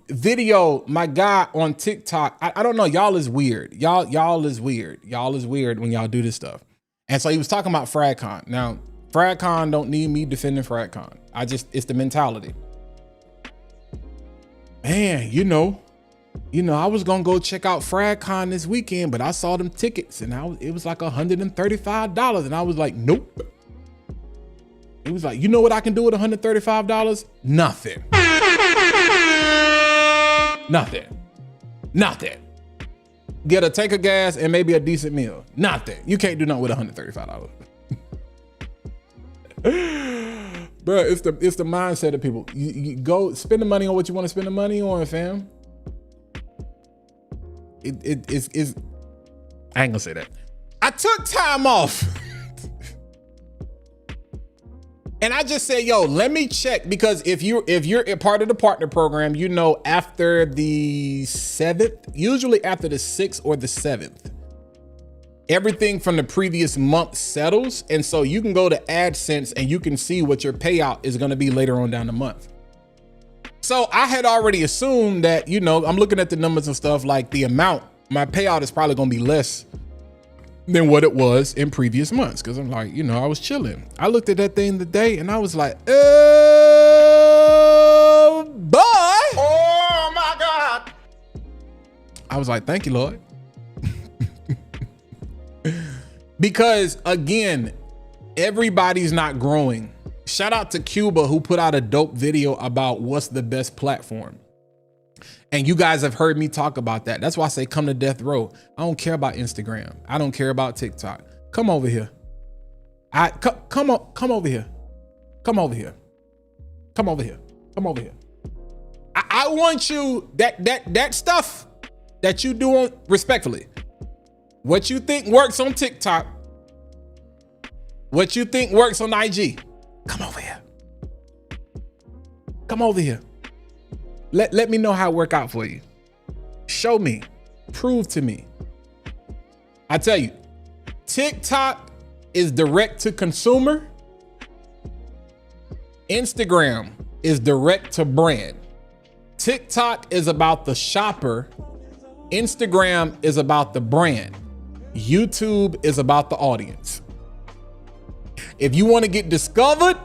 Video, my guy on TikTok, I don't know, y'all is weird. Y'all is weird. Y'all is weird when y'all do this stuff. And so he was talking about FragCon. Now, FragCon don't need me defending FragCon. It's the mentality. Man, I was gonna go check out FragCon this weekend, but I saw them tickets and it was like $135. And I was like, nope. It was like, you know what I can do with $135? Nothing. Nothing. Get a tank of gas and maybe a decent meal. Nothing. You can't do nothing with $135. Bro, it's the mindset of people. You go spend the money on what you want to spend the money on, fam. It's I ain't gonna say that. I took time off. And I just said, yo, let me check, because if you're a part of the partner program, after the 7th, usually after the 6th or the 7th, everything from the previous month settles. And so you can go to AdSense and you can see what your payout is going to be later on down the month. So I had already assumed that, I'm looking at the numbers and stuff, like the amount, my payout is probably going to be less than what it was in previous months. Cause I'm like, I was chilling. I looked at that thing today and I was like, oh boy. I was like, thank you, Lord. Because again, everybody's not growing. Shout out to Cuba, who put out a dope video about what's the best platform. And you guys have heard me talk about that. That's why I say come to death row. I don't care about Instagram. I don't care about TikTok. Come over here. Come over here. Come over here. Come over here. Come over here. I want you, that stuff that you doing respectfully. What you think works on TikTok, what you think works on IG, come over here. Come over here. Let me know how it work out for you. Show me, prove to me. I tell you, TikTok is direct to consumer. Instagram is direct to brand. TikTok is about the shopper. Instagram is about the brand. YouTube is about the audience. If you want to get discovered,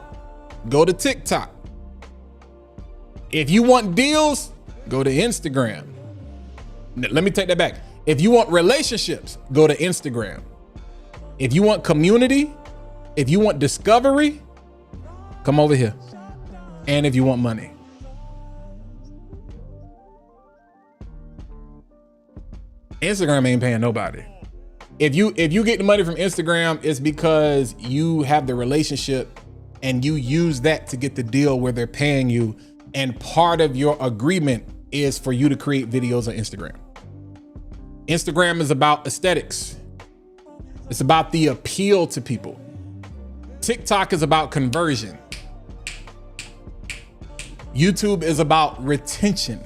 go to TikTok. If you want deals, go to Instagram. Let me take that back. If you want relationships, go to Instagram. If you want community, if you want discovery, come over here. And if you want money. Instagram ain't paying nobody. If you get the money from Instagram, it's because you have the relationship and you use that to get the deal where they're paying you. And part of your agreement is for you to create videos on Instagram. Instagram is about aesthetics. It's about the appeal to people. TikTok is about conversion. YouTube is about retention.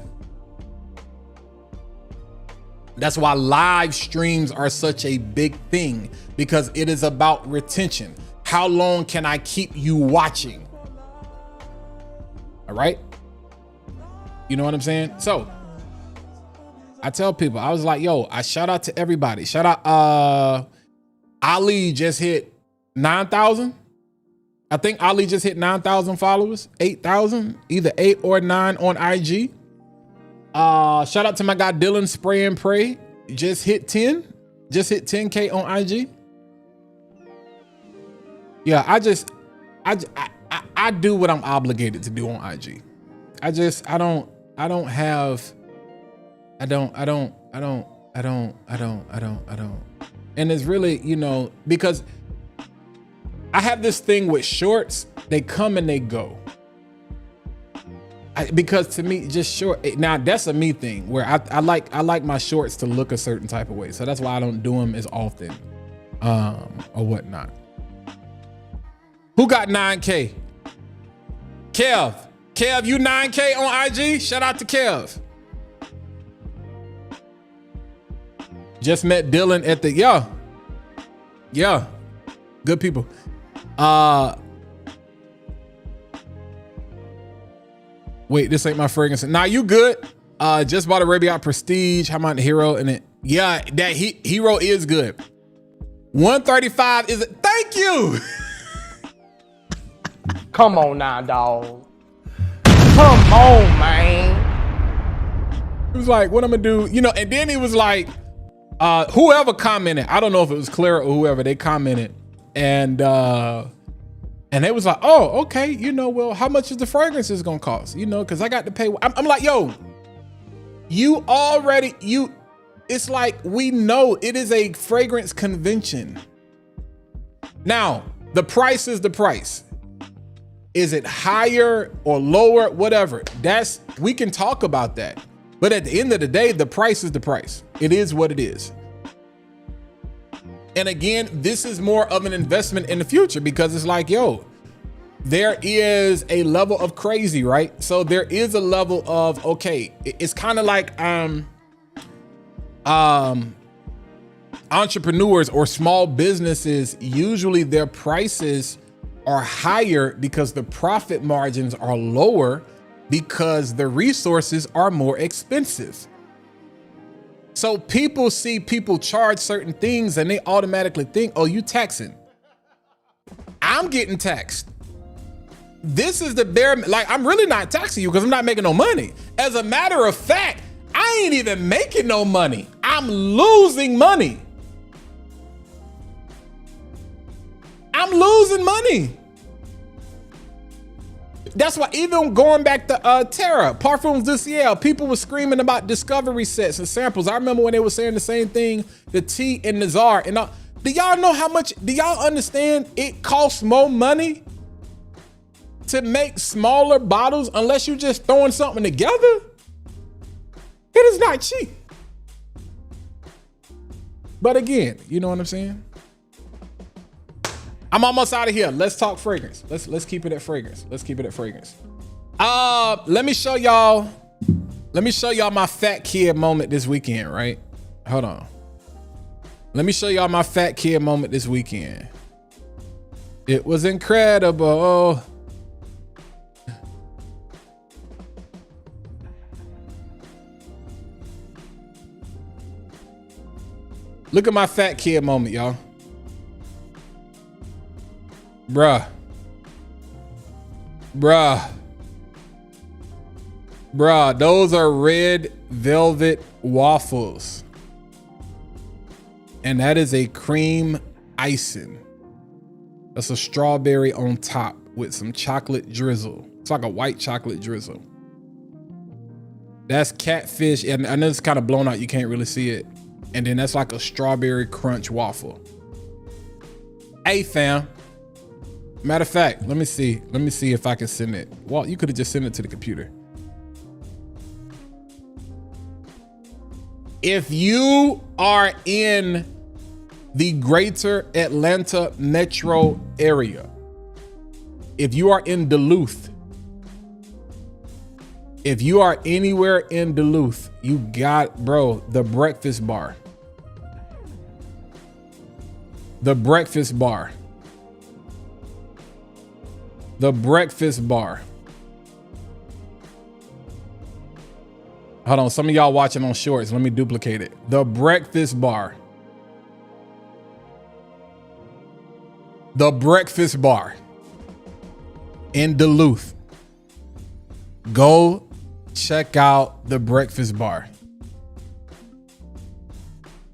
That's why live streams are such a big thing, because it is about retention. How long can I keep you watching? All right. You know what I'm saying? So I tell people, I was like, yo, I shout out to everybody. Shout out, Ali just hit 9,000. I think Ali just hit 9,000 followers, 8,000, either 8 or 9 on IG. Shout out to my guy Dylan Spray and Pray. Just hit 10. Just hit 10K on IG. Yeah, I do what I'm obligated to do on IG. I don't. And it's really, you know, because I have this thing with shorts. They come and they go. Because to me, just short. Now that's a me thing where I like my shorts to look a certain type of way. So that's why I don't do them as often, or whatnot. Who got 9K? Kev, you 9K on IG? Shout out to Kev. Just met Dylan at the, yeah, good people. Wait, this ain't my fragrance. Nah, you good. Just bought a Arabiat Prestige. How about the Hero? And it, yeah, that Hero is good. 135 is it? Thank you. Come on now, dog. Come on, man. He was like, what I'm gonna do? You know, and then he was like, whoever commented, I don't know if it was Clara or whoever, they commented, and they was like, oh, okay, you know, well, how much is the fragrances gonna cost? You know, because I got to pay. I'm like, yo, it's like, we know it is a fragrance convention. Now, the price is the price. Is it higher or lower? Whatever. We can talk about that. But at the end of the day, the price is the price. It is what it is. And again, this is more of an investment in the future, because it's like, yo, there is a level of crazy, right? So there is a level of, okay, it's kind of like entrepreneurs or small businesses, usually their prices are higher because the profit margins are lower because the resources are more expensive. So people see people charge certain things and they automatically think, oh, you taxing. I'm getting taxed. This is the bare, like, I'm really not taxing you because I'm not making no money. As a matter of fact, I I ain't even making no money. I'm losing money. I'm losing money. That's why even going back to Terra, Parfums du Ciel, people were screaming about discovery sets and samples. I remember when they were saying the same thing, the T and the Czar. And do y'all know how much, do y'all understand it costs more money to make smaller bottles unless you're just throwing something together? It is not cheap. But again, you know what I'm saying? I'm almost out of here. Let's talk fragrance. Let's keep it at fragrance. Let's keep it at fragrance. Let me show y'all my fat kid moment this weekend, right? Hold on. Let me show y'all my fat kid moment this weekend. It was incredible. Look at my fat kid moment, y'all. Bruh, those are red velvet waffles. And that is a cream icing. That's a strawberry on top with some chocolate drizzle. It's like a white chocolate drizzle. That's catfish, and I know it's kind of blown out, you can't really see it. And then that's like a strawberry crunch waffle. Hey fam. Matter of fact, let me see if I can send it. Walt, you could have just sent it to the computer. If you are in the greater Atlanta metro area, if you are in Duluth, if you are anywhere in Duluth, you got, bro, the breakfast bar. The breakfast bar. The breakfast bar. Hold on, some of y'all watching on shorts. Let me duplicate it. The breakfast bar. The breakfast bar in Duluth. Go check out the breakfast bar.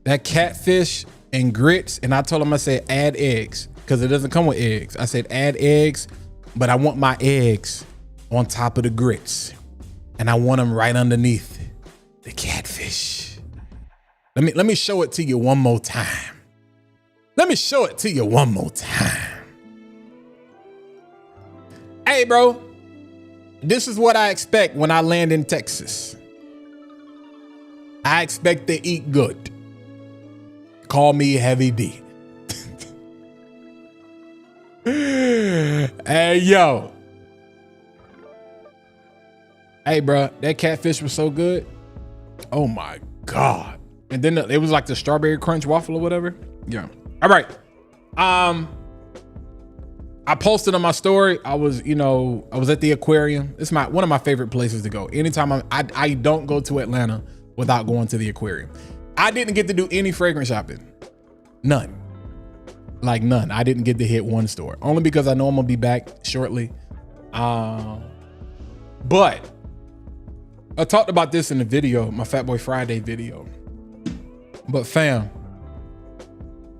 That catfish and grits, and I told him, I said, add eggs, because it doesn't come with eggs. I said, add eggs. But I want my eggs on top of the grits, and I want them right underneath the catfish. Let me show it to you one more time. Let me show it to you one more time. Hey, bro, this is what I expect when I land in Texas. I expect to eat good. Call me Heavy D. Hey, yo. Hey, bro, that catfish was so good. Oh my God. And then it was like the strawberry crunch waffle or whatever. Yeah. All right. I posted on my story. I was at the aquarium. It's one of my favorite places to go. Anytime I don't go to Atlanta without going to the aquarium. I didn't get to do any fragrance shopping. None. Like none. I didn't get to hit one store, only because I know I'm gonna be back shortly. But I talked about this in the video, my Fatboy Friday video. But fam,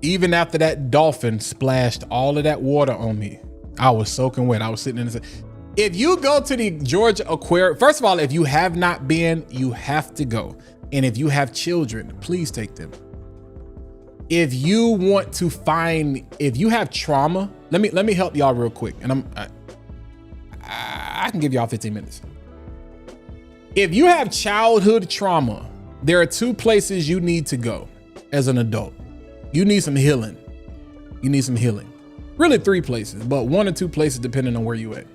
even after that dolphin splashed all of that water on me, I was soaking wet. I was sitting in the. If you go to the Georgia Aquarium, first of all, if you have not been, you have to go. And if you have children, please take them. If you want to if you have trauma, let me help y'all real quick. And I can give y'all 15 minutes. If you have childhood trauma, there are two places you need to go as an adult. You need some healing. You need some healing. Really 3 places, but 1 or 2 places depending on where you at.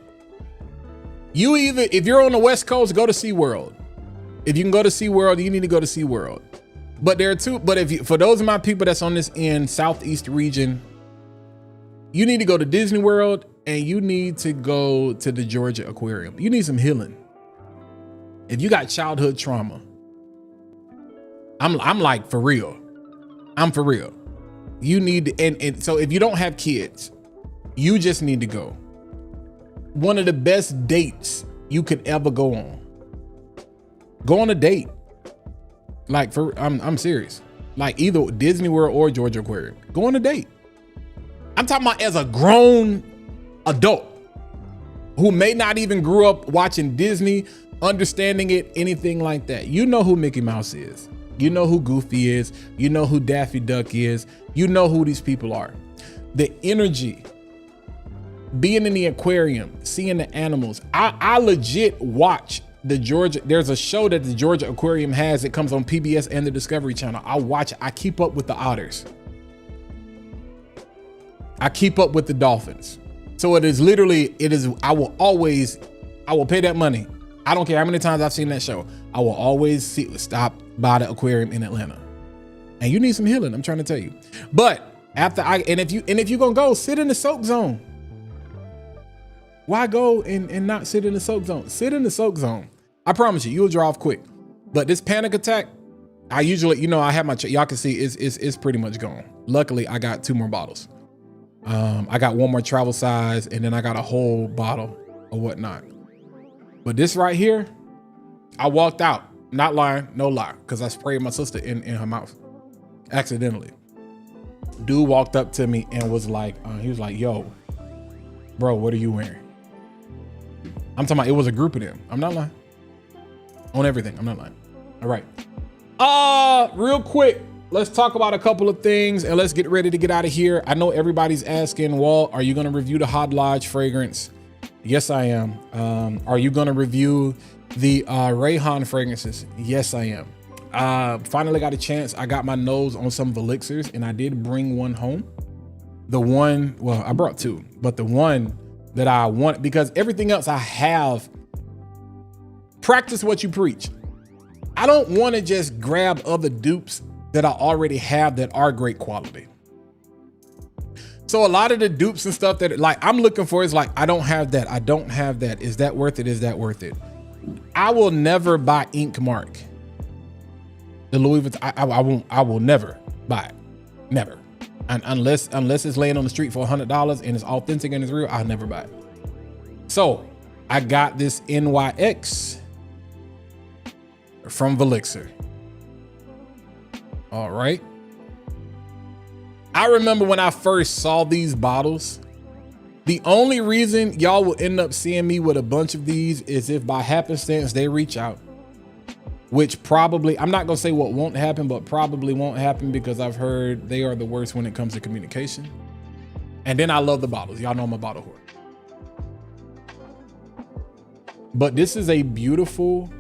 If you're on the West Coast, go to SeaWorld. If you can go to SeaWorld, you need to go to SeaWorld. But there are 2, for those of my people that's on this end, Southeast region, you need to go to Disney World and you need to go to the Georgia Aquarium. You need some healing. If you got childhood trauma, I'm like, for real. I'm for real. You need to, and so if you don't have kids, you just need to go. One of the best dates you could ever go on. Go on a date. Like I'm serious. Like either Disney World or Georgia Aquarium. Go on a date. I'm talking about as a grown adult who may not even grew up watching Disney, understanding it, anything like that. You know who Mickey Mouse is. You know who Goofy is. You know who Daffy Duck is. You know who these people are. The energy, being in the aquarium, seeing the animals. I legit watch the Georgia. There's a show that the Georgia Aquarium has. It comes on PBS and the Discovery Channel. I watch it. I keep up with the otters. I keep up with the dolphins. So it is, I will pay that money. I don't care how many times I've seen that show. I will always stop by the aquarium in Atlanta. And you need some healing, I'm trying to tell you. But if you're gonna go, sit in the soak zone. Why go and not sit in the soak zone? Sit in the soak zone. I promise you, you'll draw off quick. But this panic attack, I usually, I have my, y'all can see it's pretty much gone. Luckily, I got 2 more bottles. I got 1 more travel size, and then I got a whole bottle or whatnot. But this right here, I walked out, not lying, no lie, because I sprayed my sister in her mouth accidentally. Dude walked up to me and was like, he was like, yo, bro, what are you wearing? I'm talking about, it was a group of them. I'm not lying. On everything, I'm not lying. All right. Real quick, let's talk about a couple of things and let's get ready to get out of here. I know everybody's asking, Walt, are you going to review the Hot Lodge fragrance? Yes, I am. Are you going to review the Rayhan fragrances? Yes, I am. Finally got a chance. I got my nose on some of the elixirs and I did bring one home. The one, well, I brought 2, but the one that I want, because everything else I have, practice what you preach. I don't want to just grab other dupes that I already have that are great quality. So a lot of the dupes and stuff that like I'm looking for is like, I don't have that. I don't have that. Is that worth it? Is that worth it? I will never buy Ink Mark. The Louis Vuitton, I will never buy it. Never. And unless it's laying on the street for $100 and it's authentic and it's real, I'll never buy it. So I got this NYX from Velixir. All right. I remember when I first saw these bottles, the only reason y'all will end up seeing me with a bunch of these is if by happenstance they reach out, which probably, I'm not gonna say what won't happen, but probably won't happen because I've heard they are the worst when it comes to communication. And then I love the bottles. Y'all know I'm a bottle whore. But this is a beautiful,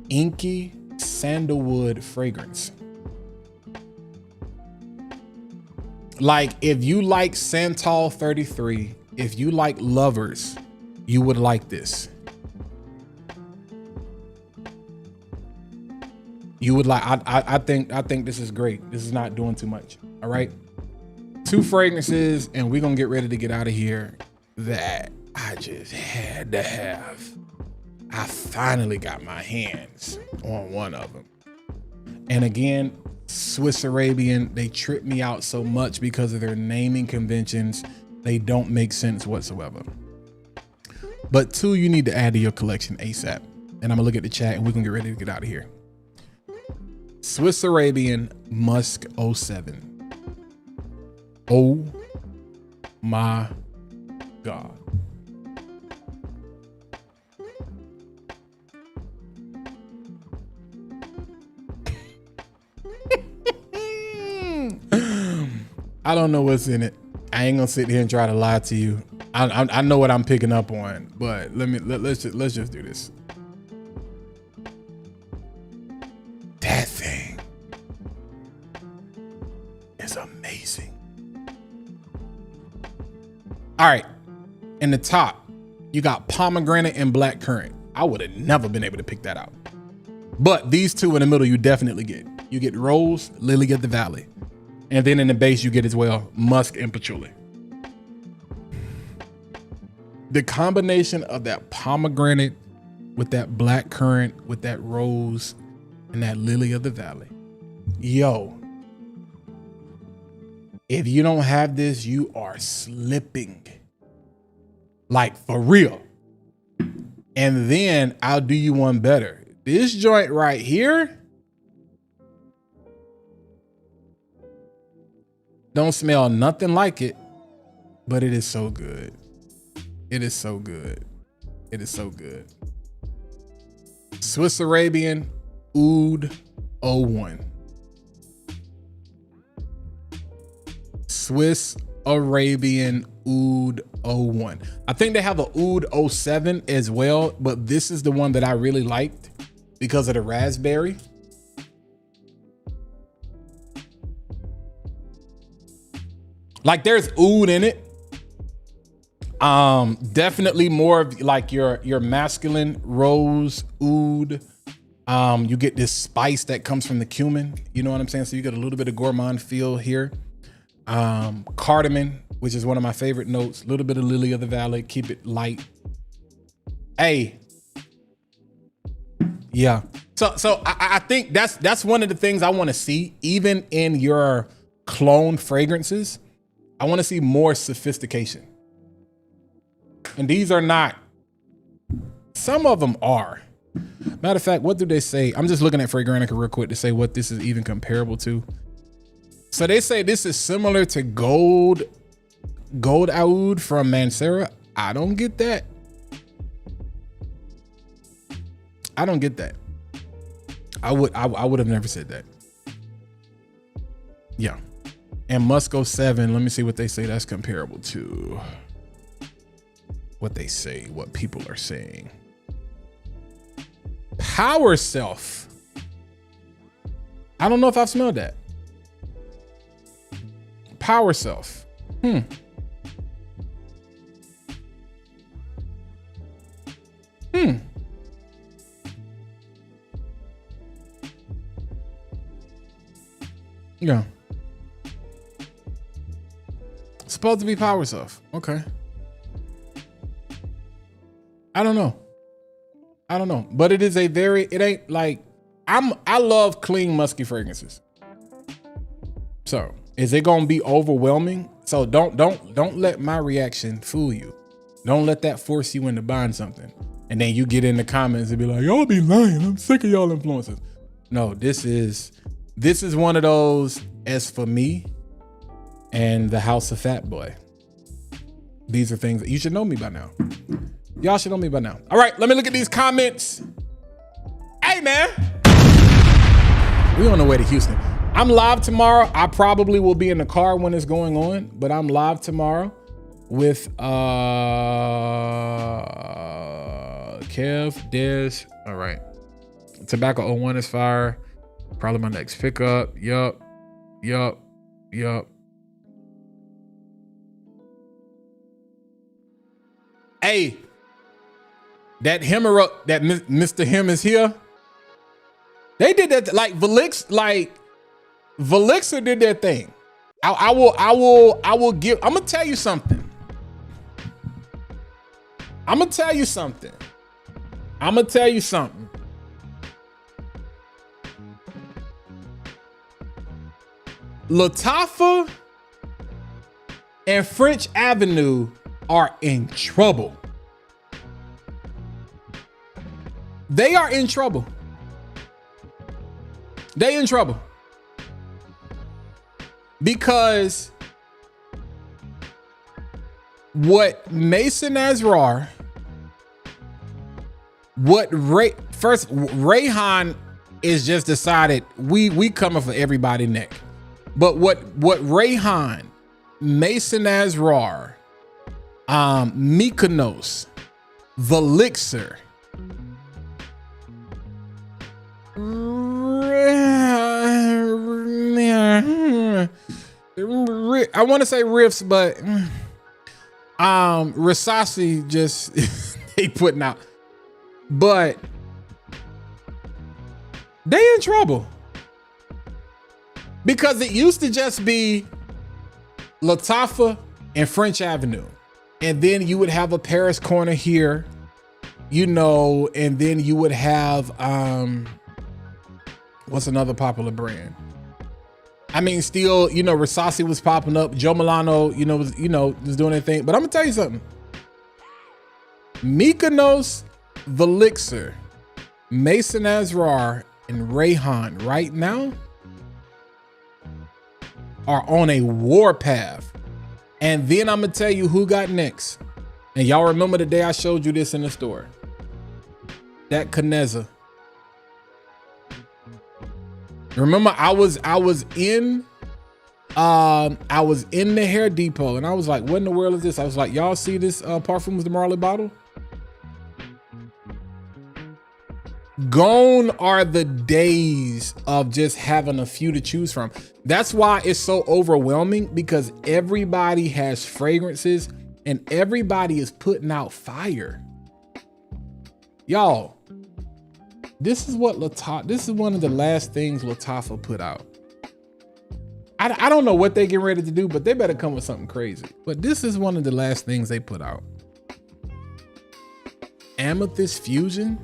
inky sandalwood fragrance. Like if you like Santal 33, if you like Lovers, you would like this. You would like, I think this is great. This is not doing too much. All right. 2 fragrances and we're gonna get ready to get out of here that I just had to have. I finally got my hands on one of them. And again, Swiss Arabian, they trip me out so much because of their naming conventions. They don't make sense whatsoever. But 2 you need to add to your collection ASAP. And I'm gonna look at the chat and we can get ready to get out of here. Swiss Arabian Musk 07. Oh my God. I don't know what's in it. I ain't gonna sit here and try to lie to you. I know what I'm picking up on, but let's just do this. That thing is amazing. All right, in the top, you got pomegranate and blackcurrant. I would have never been able to pick that out. But these 2 in the middle, you definitely get. You get rose, lily of the valley. And then in the base, you get as well, musk and patchouli. The combination of that pomegranate with that blackcurrant, with that rose, and that lily of the valley. Yo, if you don't have this, you are slipping. Like for real. And then I'll do you one better. This joint right here, Don't smell nothing like it, but it is so good. It is so good. It is so good. Swiss Arabian Oud 01. Swiss Arabian Oud 01. I think they have a Oud 07 as well, but this is the one that I really liked because of the raspberry. Like there's oud in it. Definitely more of like your masculine rose oud. You get this spice that comes from the cumin. You know what I'm saying? So you get a little bit of gourmand feel here. Cardamom, which is one of my favorite notes. A little bit of lily of the valley. Keep it light. Hey. Yeah. So I think that's one of the things I want to see, even in your clone fragrances. I want to see more sophistication. And these are not, some of them are. Matter of fact, what do they say? I'm just looking at Fragrantica real quick to say what this is even comparable to. So they say this is similar to Gold Oud from Mancera. I don't get that. I don't get that. I would have never said that. Yeah. And Musco 7, let me see what they say that's comparable to. What they say, what people are saying. Power Self. I don't know if I've smelled that. Power Self. Yeah. Supposed to be Power Self. Okay. I don't know. But it is a very, it ain't like, I love clean musky fragrances. So is it gonna be overwhelming? So don't let my reaction fool you. Don't let that force you into buying something. And then you get in the comments and be like, y'all be lying. I'm sick of y'all influencers. No, this is one of those, as for me and the House of Fatboy. These are things that you should know me by now. Y'all should know me by now. All right, let me look at these comments. Hey, man. We on the way to Houston. I'm live tomorrow. I probably will be in the car when it's going on, but I'm live tomorrow with Kev, Des. All right. Tobacco 01 is fire. Probably my next pickup. Yup. Hey, that Hemmer, that Mr. Him is here. They did that like Velixer did their thing. I will give. I'm gonna tell you something. Lattafa and French Avenue are in trouble. They are in trouble. They in trouble. Because what Mason Asrar, Rayhan is just decided we coming for everybody neck. But what Rayhan, Mason Asrar, Mykonos, Velixer, I want to say Riffs, but Risasi just they putting out, but they in trouble because it used to just be Lattafa and French Avenue, and then you would have a Paris corner here, you know, and then you would have what's another popular brand? I mean, still, you know, Risasi was popping up. Joe Milano, was doing their thing. But I'm gonna tell you something. Mykonos, Velixer, Mason Asrar, and Rayhan right now, are on a warpath. And then I'm gonna tell you who got next. And y'all remember the day I showed you this in the store? That Caneza. Remember, I was in the hair depot and I was like, what in the world is this? I was like, y'all see this Parfums de Marley bottle? Gone are the days of just having a few to choose from. That's why it's so overwhelming, because everybody has fragrances and everybody is putting out fire. Y'all, this is what this is one of the last things Lattafa put out. I don't know what they get ready to do, but they better come with something crazy. But this is one of the last things they put out. Amethyst Fusion.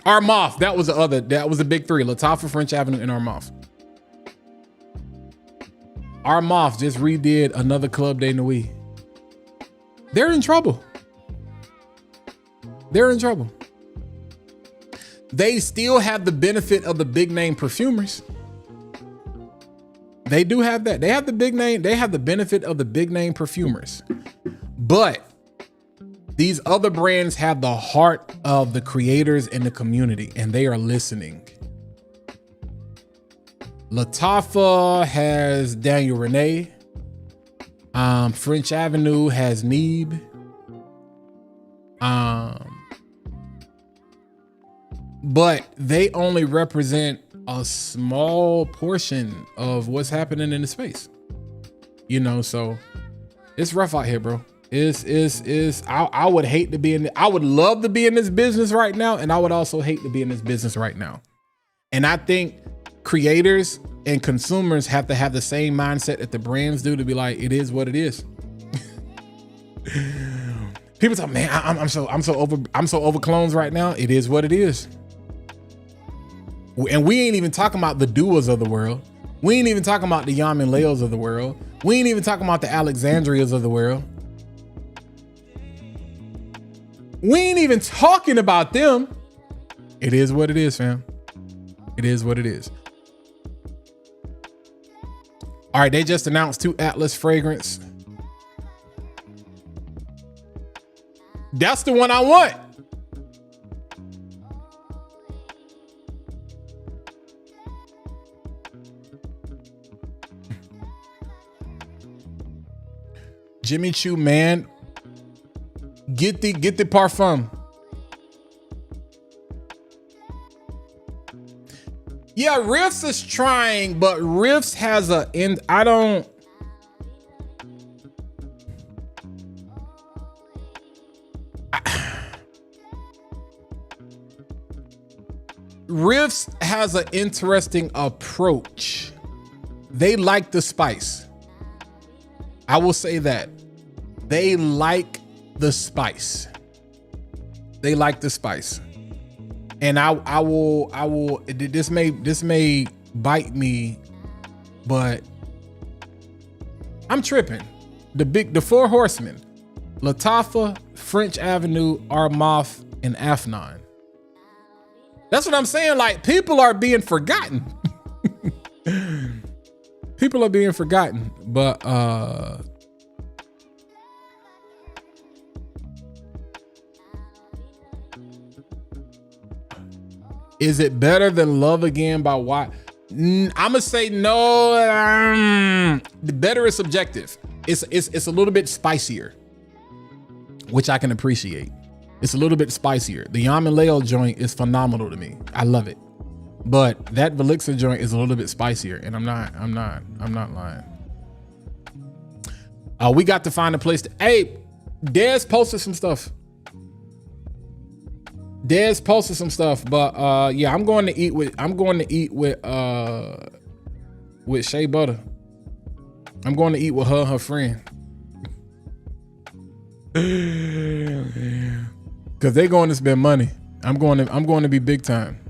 Armaf, that was the big three. Lattafa, French Avenue, and Armaf. Armaf just redid another Club de Nuit. They're in trouble. They're in trouble. They still have the benefit of the big name perfumers. They do have that. They have the big name. They have the benefit of the big name perfumers. But these other brands have the heart of the creators in the community, and they are listening. Lattafa has Daniel Renee. French Avenue has Neeb. But they only represent a small portion of what's happening in the space. You know, so it's rough out here, bro. I would hate to be in I would love to be in this business right now, and I would also hate to be in this business right now. And I think creators and consumers have to have the same mindset that the brands do, to be like, it is what it is. People talk, man, I'm so over clones right now. It is what it is. And we ain't even talking about the Duas of the world. We ain't even talking about the Yam and Leos of the world. We ain't even talking about the Alexandrias of the world. We ain't even talking about them. It is what it is, fam. It is what it is. All right, they just announced 2 Atlas fragrance. That's the one I want. Jimmy Choo, man. Get the parfum. Yeah, Riffs is trying, but Riffs has a end. Riffs has an interesting approach. They like the spice. I will say that. They like the spice. They like the spice. And I will, this may bite me, but I'm tripping. The 4 horsemen, Lattafa, French Avenue, Armaf, and Afnan. That's what I'm saying. Like, people are being forgotten. People are being forgotten, but is it better than Love Again by Why? I'm gonna say no. The better is subjective. It's a little bit spicier, which I can appreciate. It's a little bit spicier. The Yam and Leo joint is phenomenal to me. I love it. But that Velixer joint is a little bit spicier, and I'm not lying. We got to find a place to. Hey, Dez posted some stuff. But yeah, I'm going to eat with Shea Butter. I'm going to eat with her and her friend. Cause they're going to spend money. I'm going to be big time.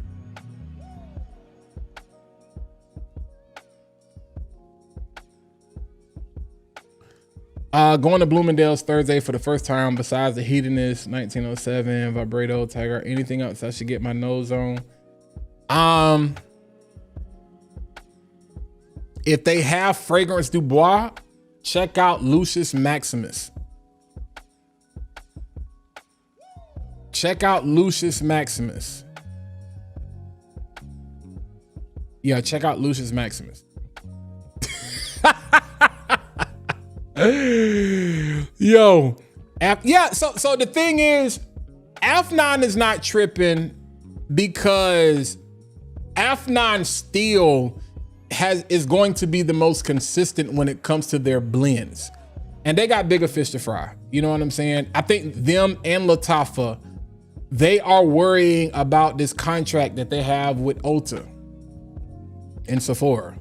Going to Bloomingdale's Thursday for the first time. Besides the Hedonist, 1907, Vibrato, Tiger, anything else I should get my nose on? If they have Fragrance du Bois, check out Lucius Maximus. Check out Lucius Maximus. Yeah, check out Lucius Maximus. Yo, yeah. So the thing is, F9 is not tripping because F9 still is going to be the most consistent when it comes to their blends, and they got bigger fish to fry. You know what I'm saying? I think them and Lattafa, they are worrying about this contract that they have with Ulta and Sephora.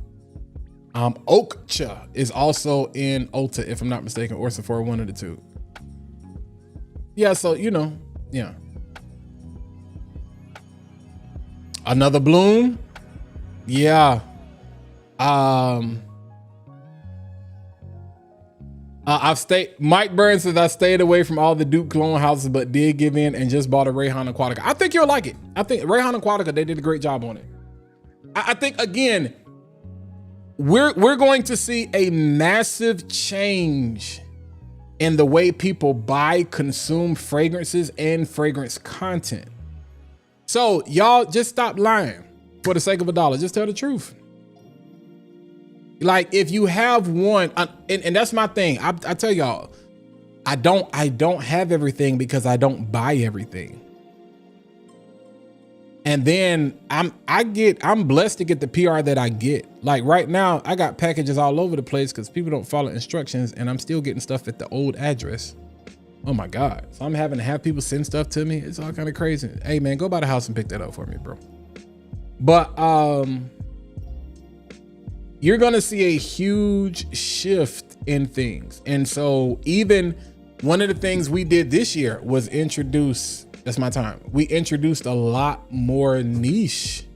Okcha is also in Ulta, if I'm not mistaken, or Sephora, one of the two. Yeah, so you know, yeah. Another bloom. Yeah. Mike Burns says, I stayed away from all the Duke clone houses, but did give in and just bought a Rayhan Aquatica. I think you'll like it. I think Rayhan Aquatica, they did a great job on it. I think, again, we're going to see a massive change in the way people buy, consume fragrances and fragrance content. So y'all just stop lying for the sake of $1. Just tell the truth. Like, if you have one, and that's my thing. I tell y'all, I don't have everything because I don't buy everything. And then I'm blessed to get the PR that I get. Like right now, I got packages all over the place because people don't follow instructions, and I'm still getting stuff at the old address. Oh my God. So I'm having to have people send stuff to me. It's all kind of crazy. Hey man, go by the house and pick that up for me, bro. But you're gonna see a huge shift in things. And so even one of the things we did this year was introduce, that's my time. We introduced a lot more niche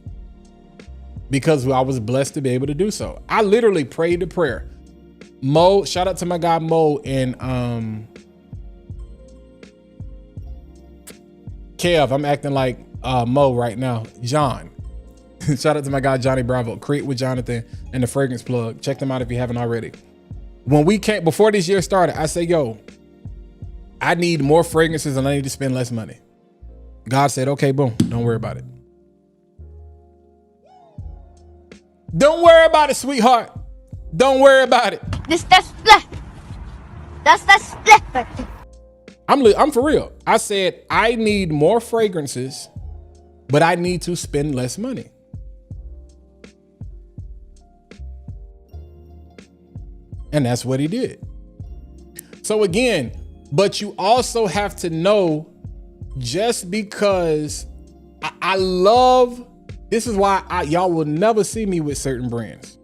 because I was blessed to be able to do so. I literally prayed the prayer. Mo, shout out to my guy Mo and Kev, I'm acting like Mo right now. John. Shout out to my guy Johnny Bravo. Create with Jonathan and the Fragrance Plug. Check them out if you haven't already. When we came, before this year started, I said, yo, I need more fragrances and I need to spend less money. God said, okay, boom, don't worry about it. Don't worry about it, sweetheart. Don't worry about it. That's split. I'm for real. I said, I need more fragrances, but I need to spend less money. And that's what he did. So again, but you also have to know, just because I love, this is why y'all will never see me with certain brands,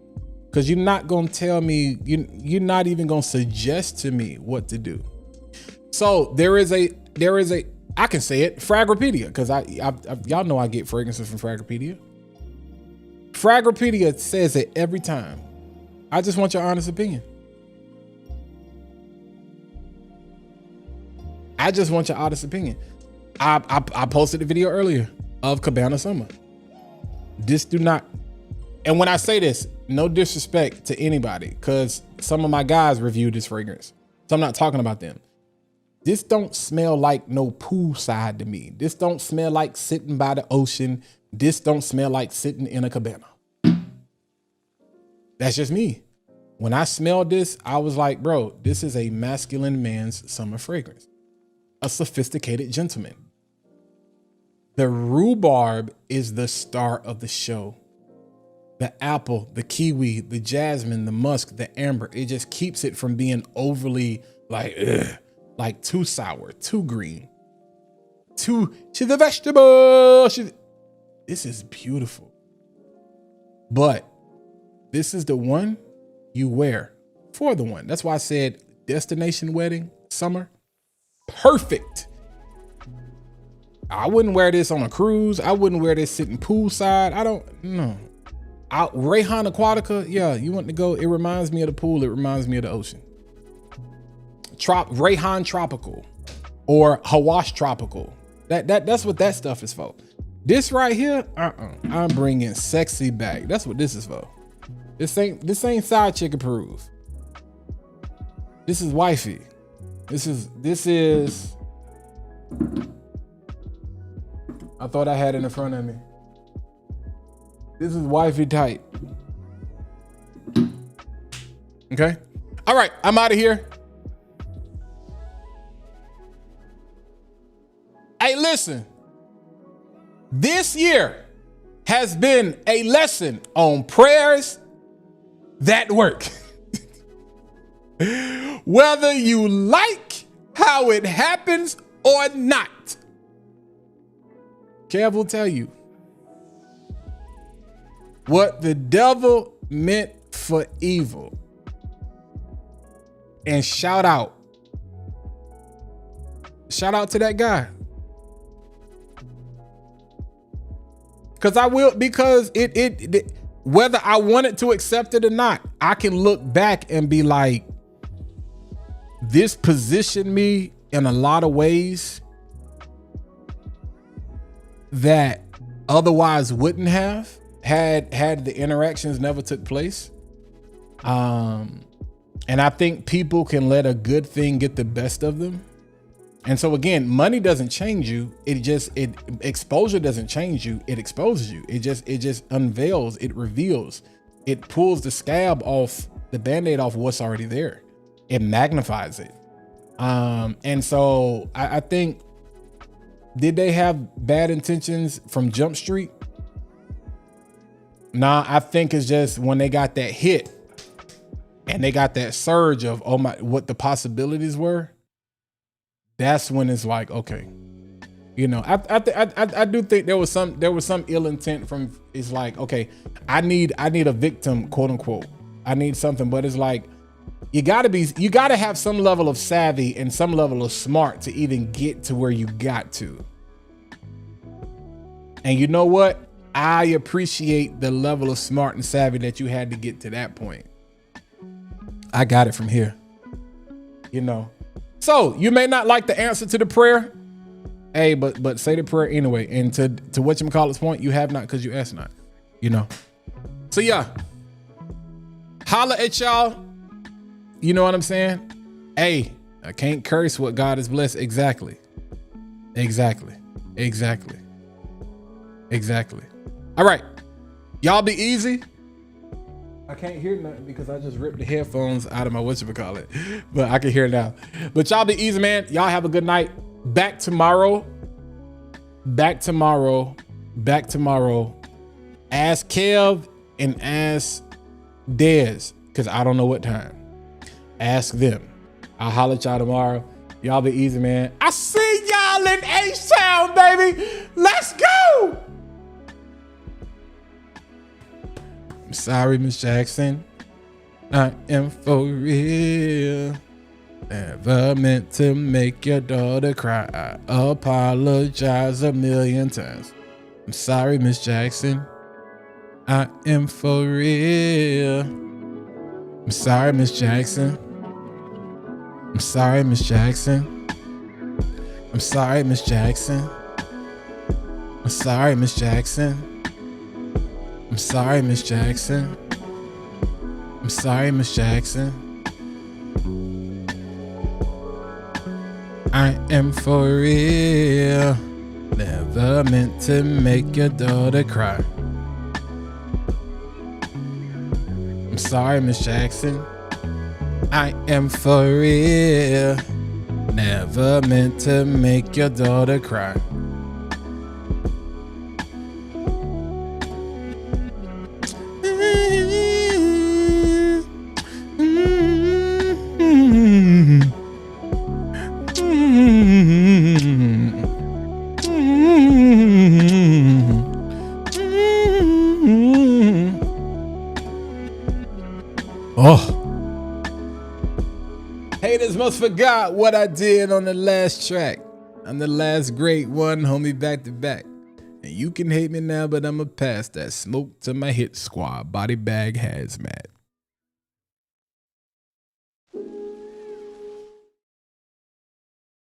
because you're not going to tell me, you're not even going to suggest to me what to do. So there is a, I can say it, Fragripedia, because y'all know I get fragrances from Fragripedia. Fragripedia says it every time. I just want your honest opinion. I just want your honest opinion. I posted a video earlier of Cabana Summer. This do not, and when I say this, no disrespect to anybody, because some of my guys reviewed this fragrance, so I'm not talking about them. This don't smell like no poolside to me. This don't smell like sitting by the ocean. This don't smell like sitting in a cabana. That's just me. When I smelled this, I was like, bro, this is a masculine man's summer fragrance. A sophisticated gentleman. The rhubarb is the star of the show. The apple, the kiwi, the jasmine, the musk, the amber, it just keeps it from being overly like too sour, too green, she's a vegetable. This is beautiful. But this is the one you wear for the one. That's why I said destination wedding, summer, perfect. I wouldn't wear this on a cruise. I wouldn't wear this sitting poolside. I don't know. Rayhan Aquatica, yeah, you want to go. It reminds me of the pool. It reminds me of the ocean. Rayhan Tropical or Hawash Tropical. That's what that stuff is for. This right here, I'm bringing sexy back. That's what this is for. This ain't side chick approved. This is wifey. This is. I thought I had it in front of me. This is wifey tight. Okay. All right. I'm out of here. Hey, listen. This year has been a lesson on prayers that work. Whether you like how it happens or not. Kev will tell you what the devil meant for evil. And shout out to that guy. Because it whether I wanted to accept it or not, I can look back and be like, this positioned me in a lot of ways that otherwise wouldn't have had the interactions never took place. And I think people can let a good thing get the best of them. And so again, money doesn't change you. Exposure doesn't change you. It exposes you. It just unveils, it reveals, it pulls the scab off, the Band-Aid off what's already there. It magnifies it. And so I think, did they have bad intentions from Jump Street? Nah, I think it's just when they got that hit and they got that surge of, oh my, what the possibilities were. That's when it's like, okay, you know, I do think there was some ill intent from, it's like, okay, I need a victim, quote unquote. I need something, but it's like, you gotta have some level of savvy and some level of smart to even get to where you got to. And you know what? I appreciate the level of smart and savvy that you had to get to that point. I got it from here, you know. So you may not like the answer to the prayer. Hey, but say the prayer anyway. And to whatchamacallit's point, you have not because you asked not, you know. So yeah, holla at y'all. You know what I'm saying? Hey, I can't curse what God has blessed. Exactly. All right, y'all be easy. I can't hear nothing because I just ripped the headphones out of my whatchamacallit, but I can hear now. But y'all be easy, man. Y'all have a good night. Back tomorrow. Ask Kev and ask Dez, because I don't know what time. Ask them. I'll holler at y'all tomorrow. Y'all be easy, man. I see y'all in H-Town, baby. Let's go. I'm sorry, Miss Jackson. I am for real. Never meant to make your daughter cry. I apologize a million times. I'm sorry, Miss Jackson. I am for real. I'm sorry, Miss Jackson. I'm sorry, Miss Jackson. I'm sorry, Miss Jackson. I'm sorry, Miss Jackson. I'm sorry, Miss Jackson. I'm sorry, Miss Jackson. I am for real. Never meant to make your daughter cry. I'm sorry, Miss Jackson. I am for real. Never meant to make your daughter cry. Haters must forgot what I did on the last track. On the last great one, homie, back to back. And you can hate me now, but I'ma pass that smoke to my hit squad. Body bag hazmat.